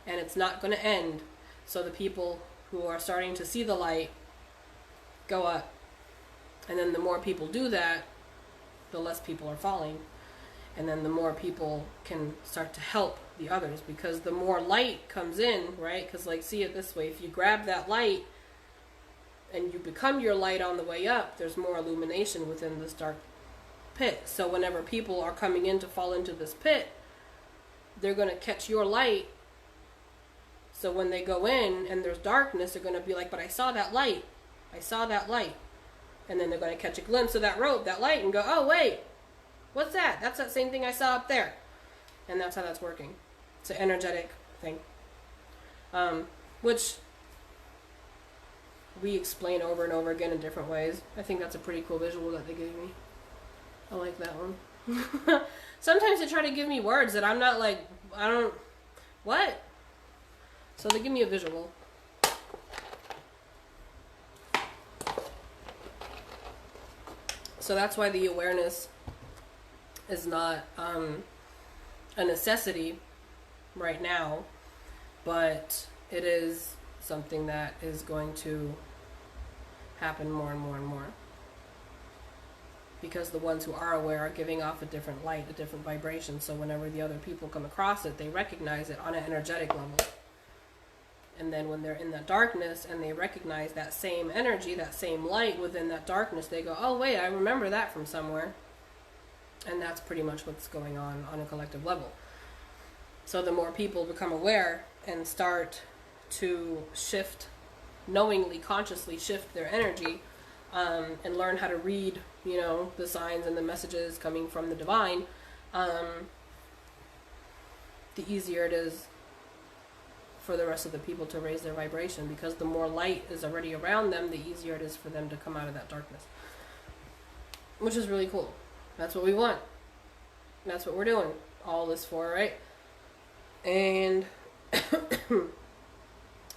A: and it's not going to end. So the people who are starting to see the light go up. And then the more people do that, the less people are falling. And then the more people can start to help the others, because the more light comes in, right? Because like, see it this way, if you grab that light and you become your light on the way up, there's more illumination within this dark pit. So whenever people are coming in to fall into this pit, they're going to catch your light. So when they go in and there's darkness, they're going to be like, but I saw that light. I saw that light. And then they're going to catch a glimpse of that rope, that light, and go, oh, wait, what's that? That's that same thing I saw up there. And that's how that's working. It's an energetic thing. Which we explain over and over again in different ways. I think that's a pretty cool visual that they gave me. I like that one. Sometimes they try to give me words that I'm not like, I don't, what? So they give me a visual. So that's why the awareness is not a necessity right now, but it is something that is going to happen more and more and more. Because the ones who are aware are giving off a different light, a different vibration, so whenever the other people come across it, they recognize it on an energetic level. And then when they're in that darkness and they recognize that same energy, that same light within that darkness, they go, oh wait, I remember that from somewhere. And that's pretty much what's going on a collective level. So the more people become aware and start to shift, knowingly, consciously shift their energy, and learn how to read, you know, the signs and the messages coming from the divine, the easier it is for the rest of the people to raise their vibration, because the more light is already around them, the easier it is for them to come out of that darkness. Which is really cool. That's what we want. That's what we're doing all this for, right? And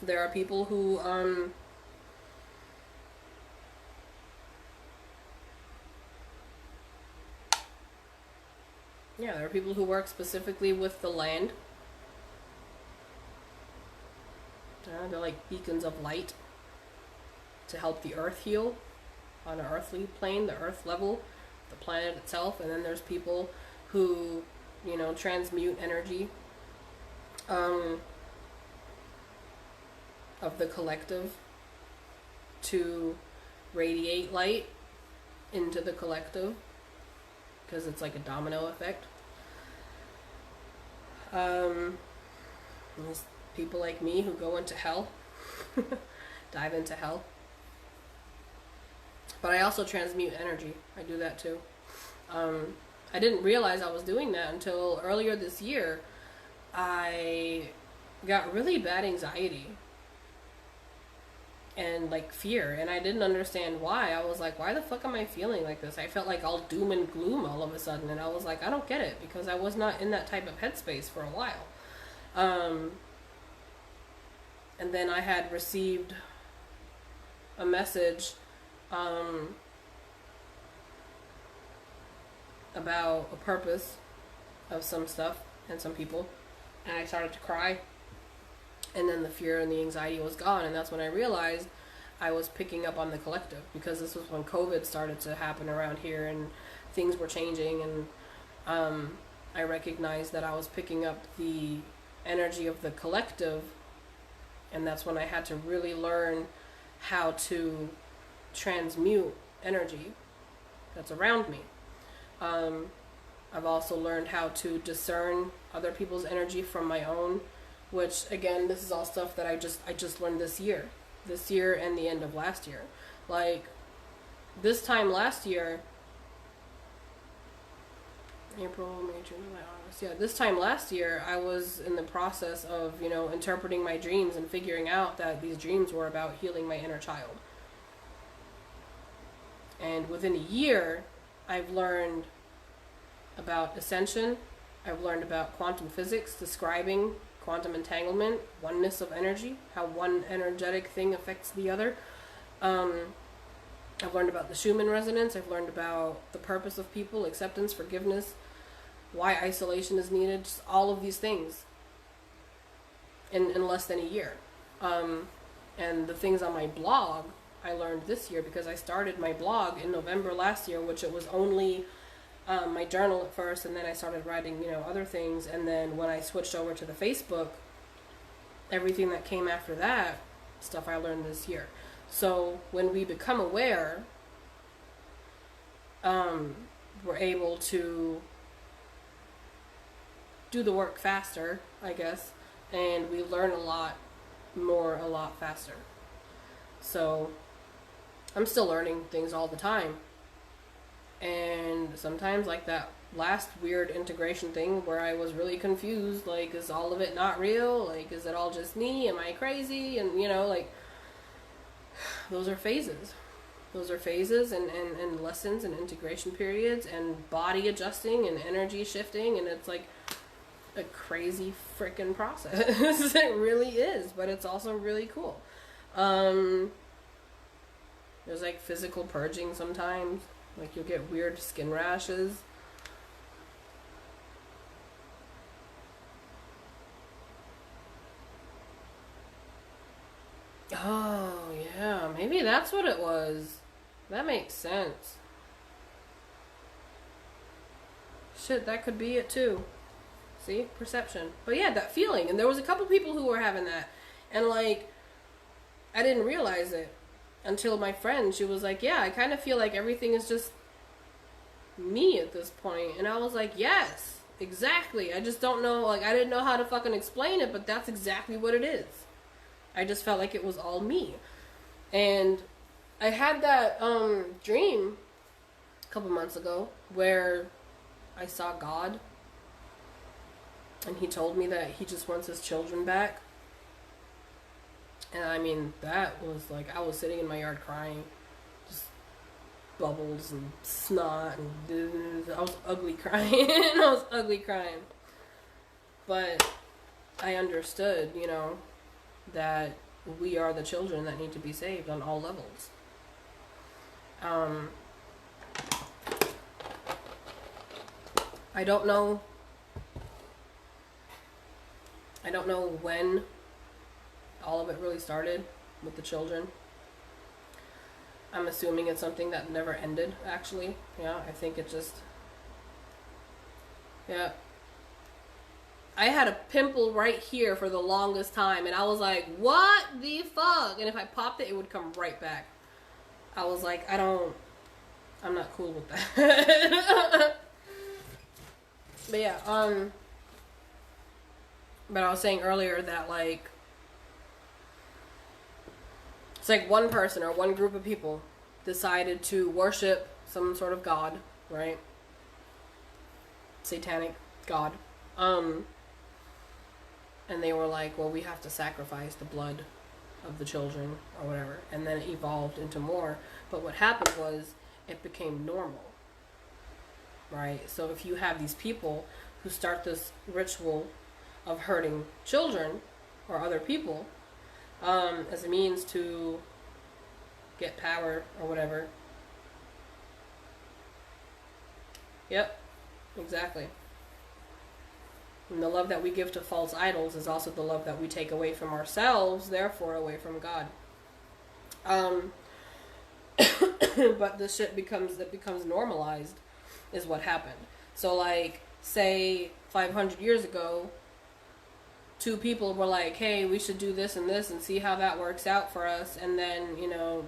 A: there are people who there are people who work specifically with the land. They're like beacons of light to help the earth heal on an earthly plane, the earth level, the planet itself. And then there's people who, you know, transmute energy of the collective to radiate light into the collective, because it's like a domino effect. There's people like me who go into hell, dive into hell. But I also transmute energy. I do that too. I didn't realize I was doing that until earlier this year. I got really bad anxiety and like fear, and I didn't understand why. I was like, why the fuck am I feeling like this? I felt like all doom and gloom all of a sudden, and I was like, I don't get it, because I was not in that type of headspace for a while. And then I had received a message about a purpose of some stuff and some people, and I started to cry, and then the fear and the anxiety was gone. And that's when I realized I was picking up on the collective, because this was when COVID started to happen around here and things were changing, and I recognized that I was picking up the energy of the collective. And that's when I had to really learn how to transmute energy that's around me. I've also learned how to discern other people's energy from my own, which again, this is all stuff that I just learned this year and the end of last year. Like this time last year, April, May, June, July, August. Yeah, this time last year, I was in the process of, you know, interpreting my dreams and figuring out that these dreams were about healing my inner child. And within a year, I've learned about ascension. I've learned about quantum physics, describing quantum entanglement, oneness of energy, how one energetic thing affects the other. I've learned about the Schumann resonance. I've learned about the purpose of people, acceptance, forgiveness, why isolation is needed, just all of these things in less than a year. And the things on my blog I learned this year, because I started my blog in November last year, which it was only my journal at first, and then I started writing, other things. And then when I switched over to the Facebook, everything that came after that, stuff I learned this year. So when we become aware, we're able to do the work faster, I guess, and we learn a lot more, a lot faster. So I'm still learning things all the time. And sometimes, like that last weird integration thing where I was really confused, like, is all of it not real? Like, is it all just me? Am I crazy? And, like, those are phases. Those are phases and lessons and integration periods and body adjusting and energy shifting. And it's like a crazy freaking process. It really is. But it's also really cool. There's like physical purging sometimes. Like you'll get weird skin rashes. Oh, yeah. Maybe that's what it was. That makes sense. Shit, that could be it too. See? Perception. But yeah, that feeling. And there was a couple people who were having that. And like, I didn't realize it until my friend, she was like, yeah, I kind of feel like everything is just me at this point. And I was like, yes, exactly. I just don't know, like, I didn't know how to fucking explain it, but that's exactly what it is. I just felt like it was all me. And I had that dream a couple months ago where I saw God, and he told me that he just wants his children back. And I mean, that was like, I was sitting in my yard crying, just bubbles and snot, and I was ugly crying. I was ugly crying. But I understood, that we are the children that need to be saved on all levels. I don't know when all of it really started with the children. I'm assuming it's something that never ended, actually. Yeah, I think it just... Yeah. I had a pimple right here for the longest time, and I was like, what the fuck? And if I popped it, it would come right back. I was like, I'm not cool with that. But yeah, but I was saying earlier that, like, it's like one person or one group of people decided to worship some sort of god, right? Satanic god. And they were like, well, we have to sacrifice the blood of the children or whatever. And then it evolved into more. But what happened was it became normal, right? So if you have these people who start this ritual of hurting children or other people as a means to get power or whatever. Yep, exactly. And the love that we give to false idols is also the love that we take away from ourselves, therefore away from God. But this shit becomes normalized, is what happened. So, like, say 500 years ago, two people were like, hey, we should do this and this and see how that works out for us. And then,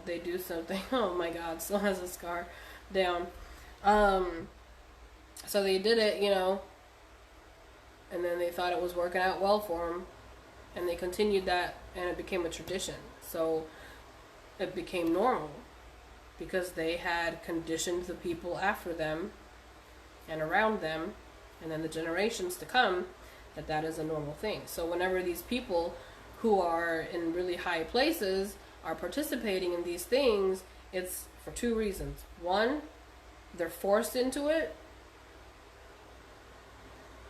A: they do something. Oh my God, still has a scar down. So they did it, and then they thought it was working out well for them. And they continued that, and it became a tradition. So it became normal because they had conditioned the people after them and around them, and then the generations to come, that is a normal thing. So whenever these people who are in really high places are participating in these things, it's for two reasons. One, they're forced into it.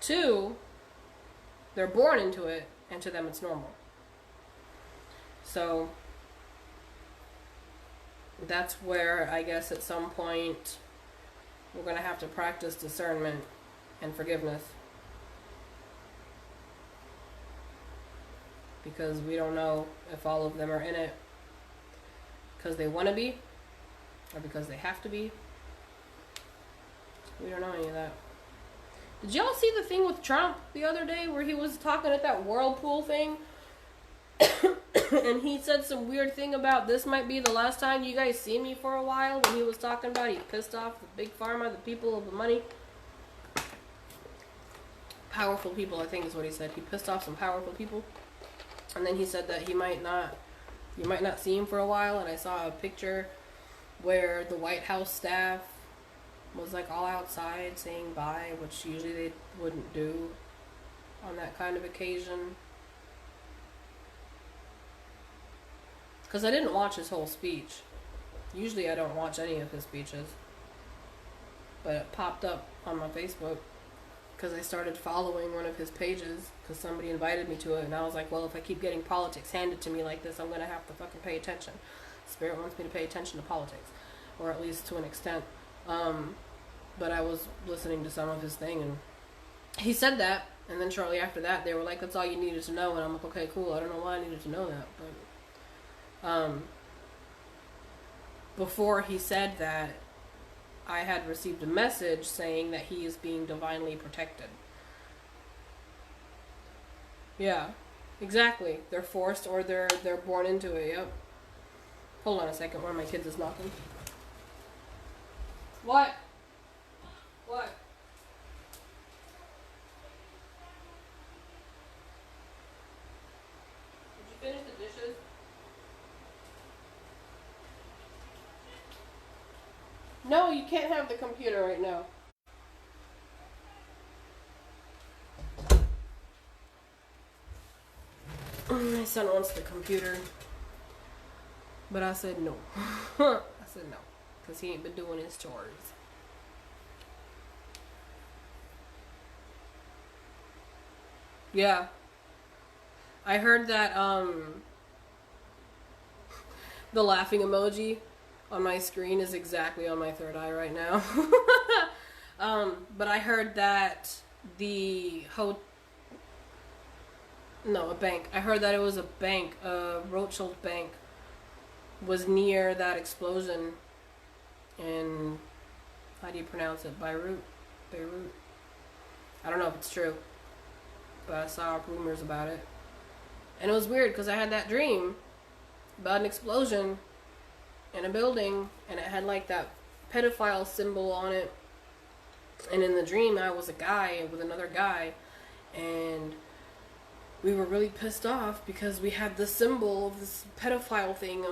A: Two, they're born into it, and to them it's normal. So that's where I guess at some point we're going to have to practice discernment and forgiveness. Because we don't know if all of them are in it because they want to be or because they have to be. We don't know any of that. Did y'all see the thing with Trump the other day where he was talking at that Whirlpool thing? And he said some weird thing about this might be the last time you guys see me for a while, when he was talking about he pissed off the big pharma, the people of the money. Powerful people, I think is what he said. He pissed off some powerful people. And then he said that you might not see him for a while. And I saw a picture where the White House staff was like all outside saying bye, which usually they wouldn't do on that kind of occasion. Because I didn't watch his whole speech. Usually I don't watch any of his speeches. But it popped up on my Facebook because I started following one of his pages because somebody invited me to it. And I was like, well, if I keep getting politics handed to me like this, I'm going to have to fucking pay attention. Spirit wants me to pay attention to politics. Or at least to an extent. But I was listening to some of his thing and he said that. And then shortly after that, they were like, that's all you needed to know. And I'm like, okay, cool. I don't know why I needed to know that. But before he said that, I had received a message saying that he is being divinely protected. Yeah, exactly. They're forced or they're born into it. Yep. Hold on a second. One of my kids is knocking. What? What? Did you finish the dishes? No, you can't have the computer right now. My son wants the computer. But I said no. I said no. Because he ain't been doing his chores. Yeah. I heard that, the laughing emoji on my screen is exactly on my third eye right now. But I heard that a bank. I heard that it was a bank, Rothschild Bank, was near that explosion in, how do you pronounce it? Beirut? I don't know if it's true, but I saw rumors about it. And it was weird because I had that dream about an explosion in a building, and it had like that pedophile symbol on it. And in the dream, I was a guy with another guy, and we were really pissed off because we had the symbol of this pedophile thing.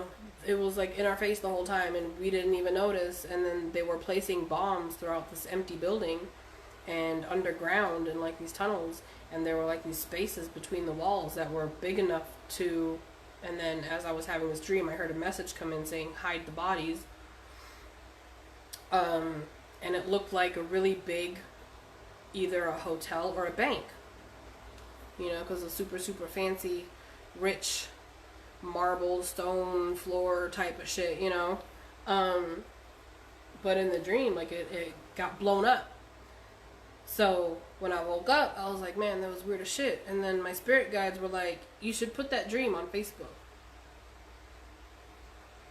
A: It was like in our face the whole time, and we didn't even notice. And then they were placing bombs throughout this empty building and underground in like these tunnels, and there were like these spaces between the walls that were big enough to. And then as I was having this dream, I heard a message come in saying, hide the bodies. And it looked like a really big, either a hotel or a bank. You know, because a super, super fancy, rich, marble, stone, floor type of shit, you know. But in the dream, like, it got blown up. So when I woke up, I was like, man, that was weird as shit. And then my spirit guides were like, you should put that dream on Facebook.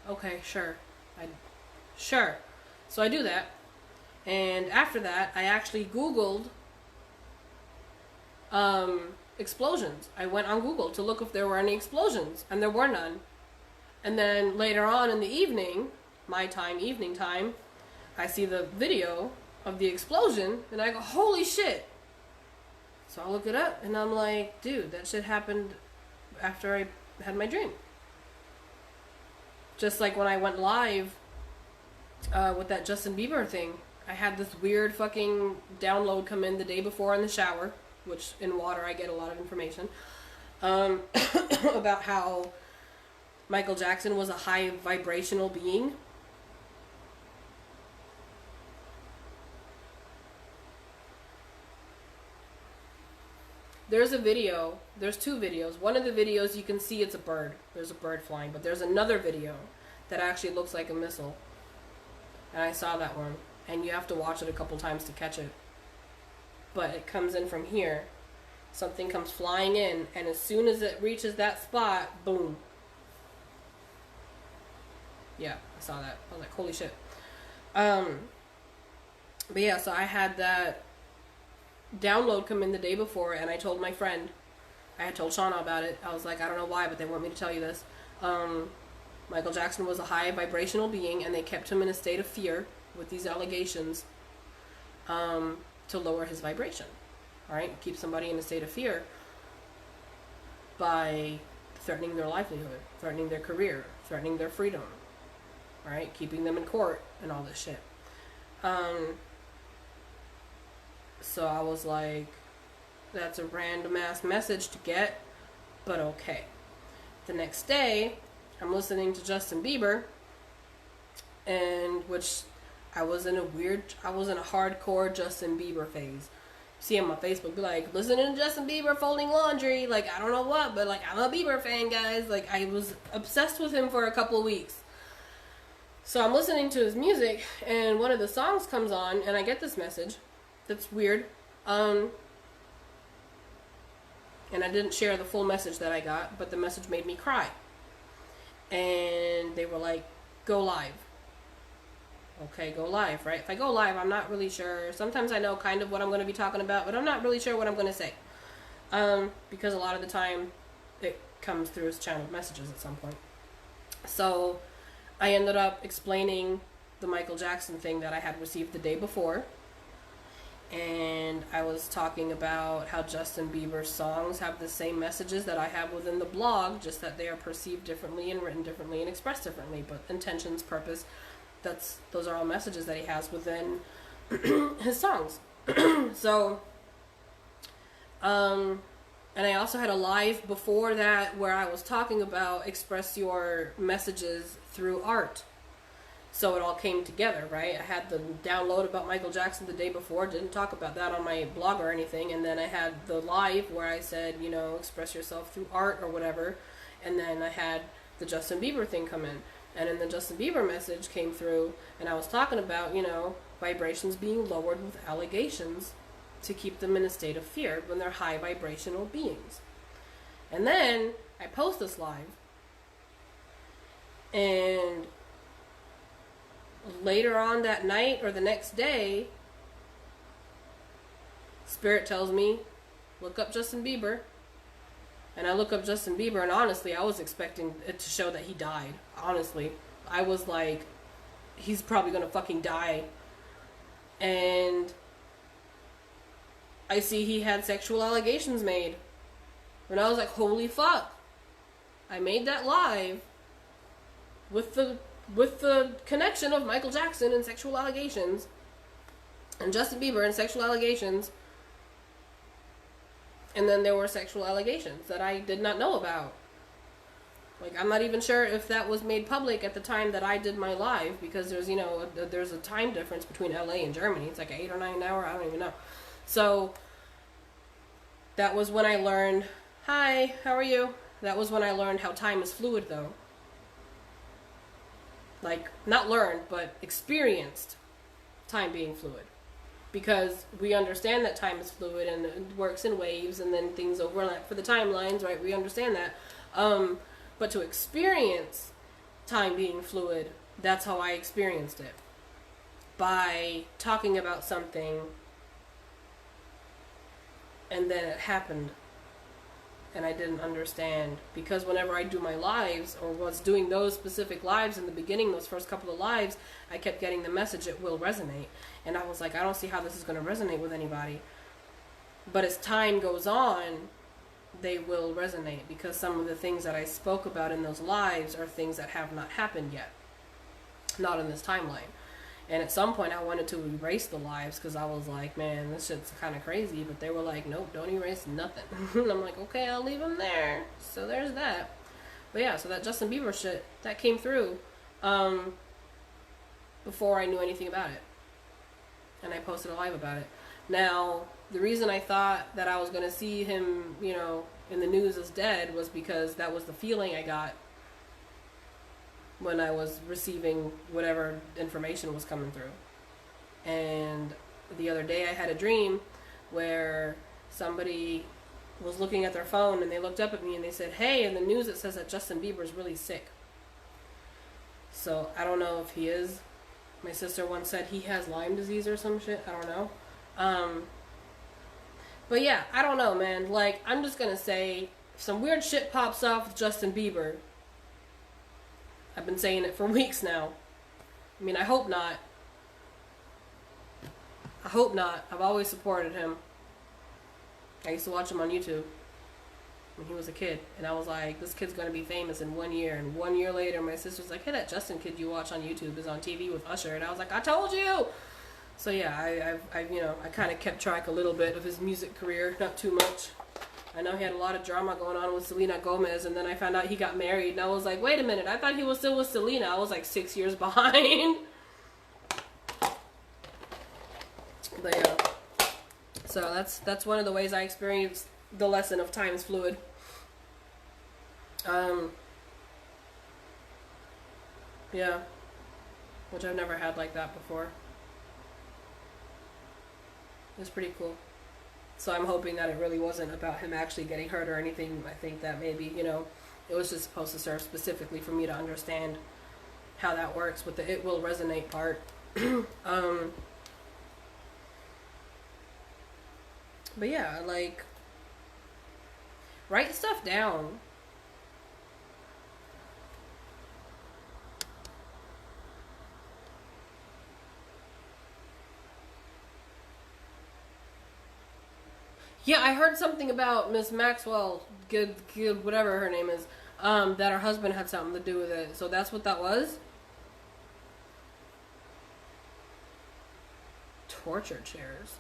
A: Okay, sure. Sure. So I do that. And after that, I actually Googled explosions. I went on Google to look if there were any explosions, and there were none. And then later on in the evening, evening time, I see the video of the explosion, and I go, holy shit. So I look it up, and I'm like, dude, that shit happened after I had my dream. Just like when I went live with that Justin Bieber thing, I had this weird fucking download come in the day before in the shower, which in water I get a lot of information, about how Michael Jackson was a high vibrational being. There's a video, there's two videos. One of the videos you can see it's a bird. There's a bird flying, but there's another video that actually looks like a missile. And I saw that one. And you have to watch it a couple times to catch it. But it comes in from here. Something comes flying in, and as soon as it reaches that spot, boom. Yeah, I saw that. I was like, holy shit. But yeah, so I had that download come in the day before, and I told my friend, I had told Shauna about it. I was like, I don't know why, but they want me to tell you this. Michael Jackson was a high vibrational being, and they kept him in a state of fear with these allegations to lower his vibration. All right, keep somebody in a state of fear by threatening their livelihood, threatening their career, threatening their freedom. All right, keeping them in court and all this shit. So I was like, that's a random ass message to get, but okay. The next day, I'm listening to Justin Bieber, and which I was in a hardcore Justin Bieber phase. See on my Facebook, be like, listening to Justin Bieber folding laundry, like, I don't know what, but like, I'm a Bieber fan, guys. Like, I was obsessed with him for a couple of weeks. So I'm listening to his music, and one of the songs comes on, and I get this message. That's weird. And I didn't share the full message that I got, but the message made me cry. And they were like, go live. Okay, go live, right? If I go live, I'm not really sure. Sometimes I know kind of what I'm going to be talking about, but I'm not really sure what I'm going to say. Because a lot of the time, it comes through as channeled messages at some point. So, I ended up explaining the Michael Jackson thing that I had received the day before. And I was talking about how Justin Bieber's songs have the same messages that I have within the blog, just that they are perceived differently and written differently and expressed differently. But intentions, purpose, those are all messages that he has within his songs. So, and I also had a live before that where I was talking about express your messages through art. So it all came together, right? I had the download about Michael Jackson the day before, didn't talk about that on my blog or anything, and then I had the live where I said, you know, express yourself through art or whatever, and then I had the Justin Bieber thing come in, and then the Justin Bieber message came through, and I was talking about, you know, vibrations being lowered with allegations to keep them in a state of fear when they're high vibrational beings. And then I post this live, and later on that night or the next day, Spirit tells me, look up Justin Bieber. And I look up Justin Bieber, and honestly, I was expecting it to show that he died. Honestly, I was like, he's probably gonna fucking die. And I see he had sexual allegations made. And I was like, holy fuck. I made that live with the connection of Michael Jackson and sexual allegations, and Justin Bieber and sexual allegations, and then there were sexual allegations that I did not know about. Like, I'm not even sure if that was made public at the time that I did my live, because there's, you know, there's a time difference between LA and Germany. It's like 8 or 9 hour, I don't even know. So, that was when I learned, hi, how are you? That was when I learned how time is fluid, though. Like, not learned, but experienced time being fluid. Because we understand that time is fluid and it works in waves and then things overlap for the timelines, right? We understand that. But to experience time being fluid, that's how I experienced it. By talking about something and then it happened. And I didn't understand, because whenever I do my lives, or was doing those specific lives in the beginning, those first couple of lives, I kept getting the message, it will resonate. And I was like, I don't see how this is going to resonate with anybody. But as time goes on, they will resonate, because some of the things that I spoke about in those lives are things that have not happened yet. Not in this timeline. And at some point I wanted to erase the lives, because I was like, man, this shit's kind of crazy. But they were like, nope, don't erase nothing. And I'm like, okay, I'll leave them there. So there's that. But yeah, so that Justin Bieber shit, that came through before I knew anything about it. And I posted a live about it. Now, the reason I thought that I was going to see him, you know, in the news as dead was because that was the feeling I got when I was receiving whatever information was coming through. And the other day I had a dream where somebody was looking at their phone and they looked up at me and they said, hey, in the news it says that Justin Bieber is really sick. So I don't know if he is My sister once said he has Lyme disease or some shit. I don't know. But yeah, I don't know, man. Like, I'm just gonna say, if some weird shit pops off with Justin Bieber, I've been saying it for weeks now. I mean, I hope not. I hope not. I've always supported him. I used to watch him on YouTube when he was a kid, and I was like, this kid's gonna be famous in 1 year. And 1 year later, my sister's like, hey, that Justin kid you watch on YouTube is on TV with Usher, and I was like, I told you. So yeah, I you know, I kind of kept track a little bit of his music career, not too much. I know he had a lot of drama going on with Selena Gomez, and then I found out he got married, and I was like, wait a minute, I thought he was still with Selena. I was like 6 years behind. But yeah, so that's one of the ways I experienced the lesson of time is fluid. Yeah, which I've never had like that before. It was pretty cool. So I'm hoping that it really wasn't about him actually getting hurt or anything. I think that maybe, you know, it was just supposed to serve specifically for me to understand how that works with the it will resonate part. But yeah, like, write stuff down. Yeah, I heard something about Miss Maxwell, good, whatever her name is, that her husband had something to do with it. So that's what that was? Torture chairs.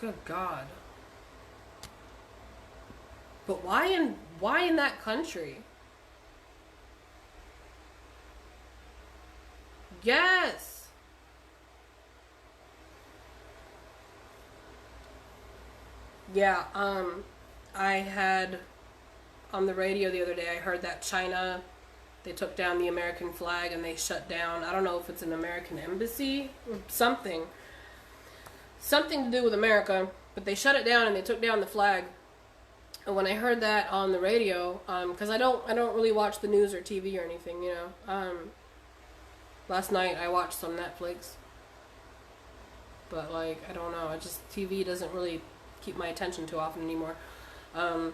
A: Good God. But why in that country? Yes. Yeah, I had on the radio the other day, I heard that China, they took down the American flag and they shut down, I don't know if it's an American embassy or something to do with America, but they shut it down and they took down the flag. And when I heard that on the radio, because I don't really watch the news or TV or anything, you know. Last night I watched some Netflix, but like I don't know, TV doesn't really keep my attention too often anymore. I'll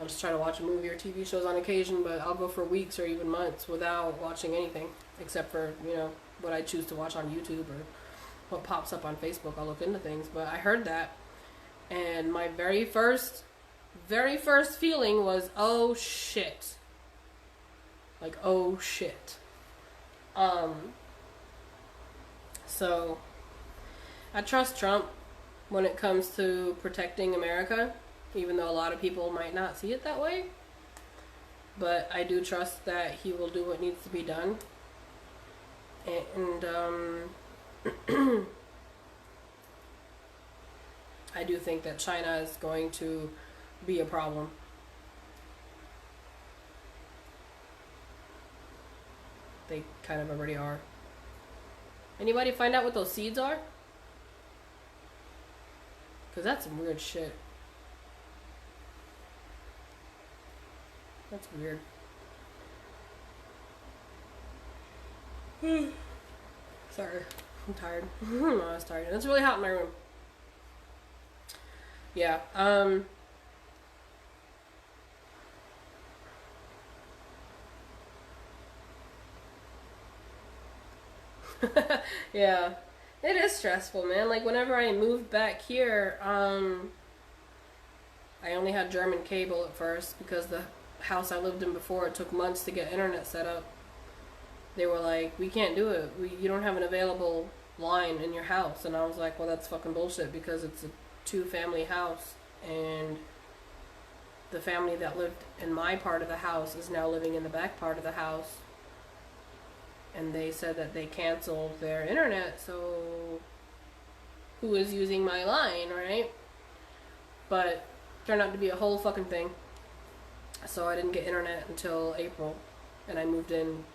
A: just try to watch a movie or TV shows on occasion, but I'll go for weeks or even months without watching anything except for, you know, what I choose to watch on YouTube or what pops up on Facebook. I'll look into things. But I heard that, and my very first feeling was, oh shit. Like, oh shit. So I trust Trump when it comes to protecting America, even though a lot of people might not see it that way. But I do trust that he will do what needs to be done. And I do think that China is going to be a problem. They kind of already are. Anybody find out what those seeds are? Because that's some weird shit. That's weird. Sorry. I'm tired. I was tired. It's really hot in my room. Yeah. Yeah. It is stressful, man. Like, whenever I moved back here, I only had German cable at first because the house I lived in before, it took months to get internet set up. They were like, we can't do it. You don't have an available line in your house. And I was like, well, that's fucking bullshit because it's a 2-family house. And the family that lived in my part of the house is now living in the back part of the house. And they said that they canceled their internet, so who is using my line, right? But it turned out to be a whole fucking thing. So I didn't get internet until April, and I moved in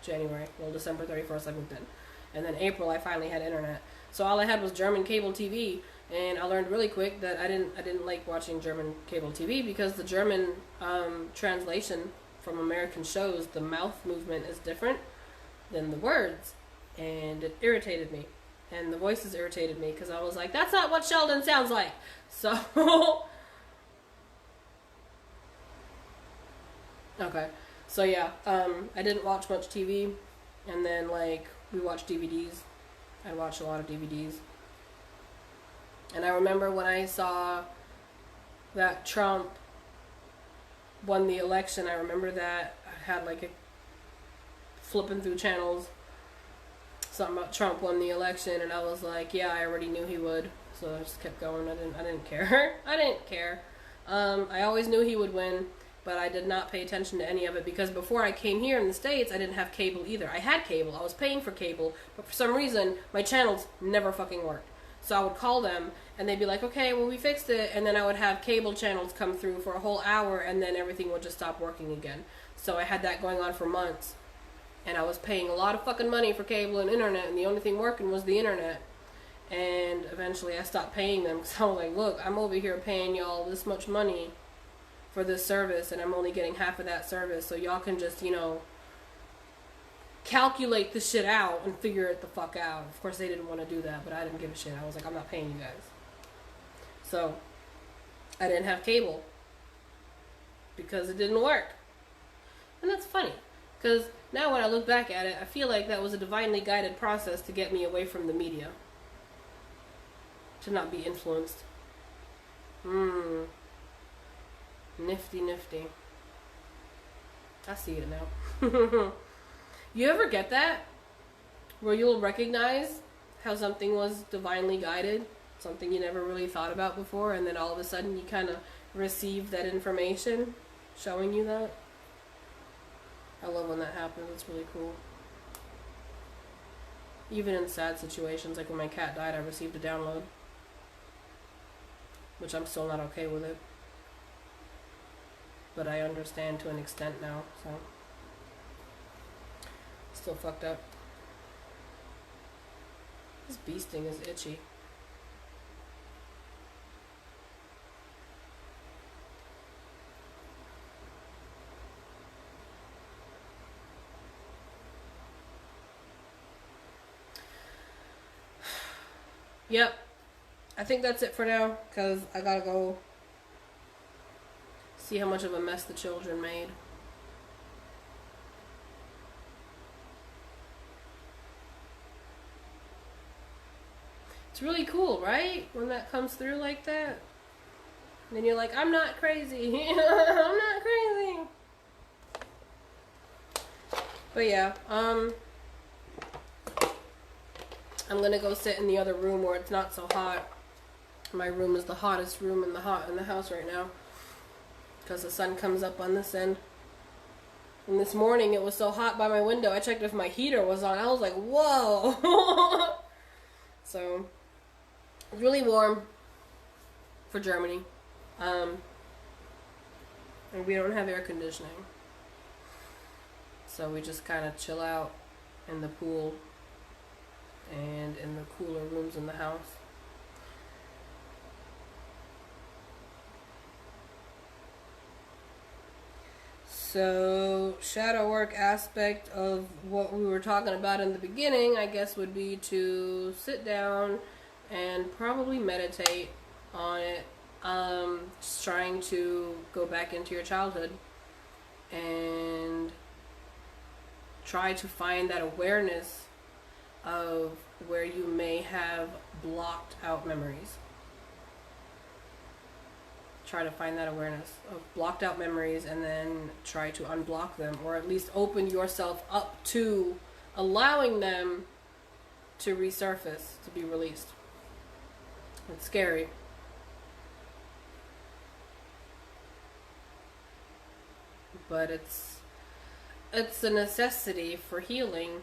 A: January. Well, December 31st I moved in. And then April I finally had internet. So all I had was German cable TV, and I learned really quick that I didn't like watching German cable TV because the German translation from American shows, the mouth movement is different than the words, and it irritated me. And the voices irritated me because I was like, that's not what Sheldon sounds like. So, okay. So yeah, I didn't watch much TV, and then like we watched DVDs. I watched a lot of DVDs. And I remember when I saw that Trump won the election, I remember that I had like a flipping through channels, something about Trump won the election, and I was like, yeah, I already knew he would. So I just kept going. I didn't care. I didn't care. I always knew he would win, but I did not pay attention to any of it because before I came here in the States, I didn't have cable either. I had cable. I was paying for cable, but for some reason, my channels never fucking worked. So I would call them, and they'd be like, okay, well, we fixed it, and then I would have cable channels come through for a whole hour, and then everything would just stop working again. So I had that going on for months, and I was paying a lot of fucking money for cable and internet, and the only thing working was the internet. And eventually I stopped paying them, because I was like, look, I'm over here paying y'all this much money for this service, and I'm only getting half of that service, so y'all can just, you know, calculate the shit out and figure it the fuck out. Of course they didn't want to do that, but I didn't give a shit. I was like, I'm not paying you guys. So I didn't have cable because it didn't work. And that's funny, because now when I look back at it, I feel like that was a divinely guided process to get me away from the media, to not be influenced. Nifty, nifty. I see it now. You ever get that? Where you'll recognize how something was divinely guided, something you never really thought about before, and then all of a sudden you kind of receive that information showing you that? I love when that happens. It's really cool. Even in sad situations, like when my cat died, I received a download. Which I'm still not okay with it. But I understand to an extent now, so. Still fucked up. This bee sting is itchy. Yep. I think that's it for now, because I gotta go see how much of a mess the children made. It's really cool, right? When that comes through like that. And then you're like, I'm not crazy. I'm not crazy. But yeah, I'm gonna go sit in the other room where it's not so hot. My room is the hottest room in the house right now, because the sun comes up on this end. And this morning it was so hot by my window, I checked if my heater was on. I was like, whoa. So it's really warm for Germany, and we don't have air conditioning, so we just kind of chill out in the pool and in the cooler rooms in the house. So, shadow work aspect of what we were talking about in the beginning, I guess, would be to sit down and probably meditate on it. Just trying to go back into your childhood and try to find that awareness of where you may have blocked out memories. Try to find that awareness of blocked out memories and then try to unblock them, or at least open yourself up to allowing them to resurface, to be released. It's scary. But it's a necessity for healing.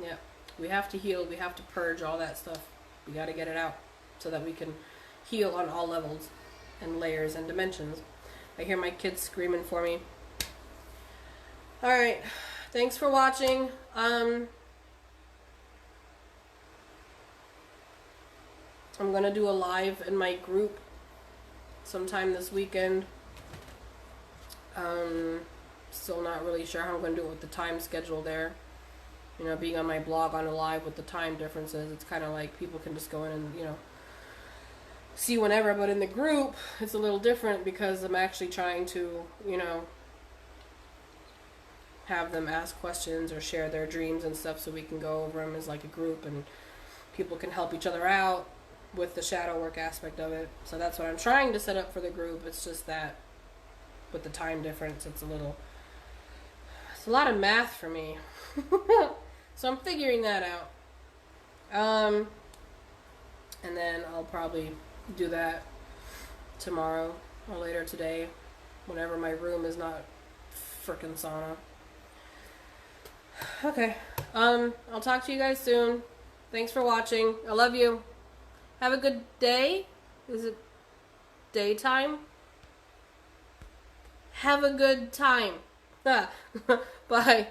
A: Yeah, we have to heal, we have to purge all that stuff. We got to get it out so that we can heal on all levels and layers and dimensions. I hear my kids screaming for me. Alright, thanks for watching. I'm gonna do a live in my group sometime this weekend. Still not really sure how I'm gonna do it with the time schedule there. You know, being on my blog on a live with the time differences, it's kind of like people can just go in and, you know, see whenever. But in the group, it's a little different because I'm actually trying to, you know, have them ask questions or share their dreams and stuff so we can go over them as like a group and people can help each other out with the shadow work aspect of it. So that's what I'm trying to set up for the group. It's just that with the time difference, it's a lot of math for me. So I'm figuring that out. And then I'll probably do that tomorrow or later today whenever my room is not frickin' sauna. Okay. I'll talk to you guys soon. Thanks for watching. I love you. Have a good day. Is it daytime? Have a good time. Bye.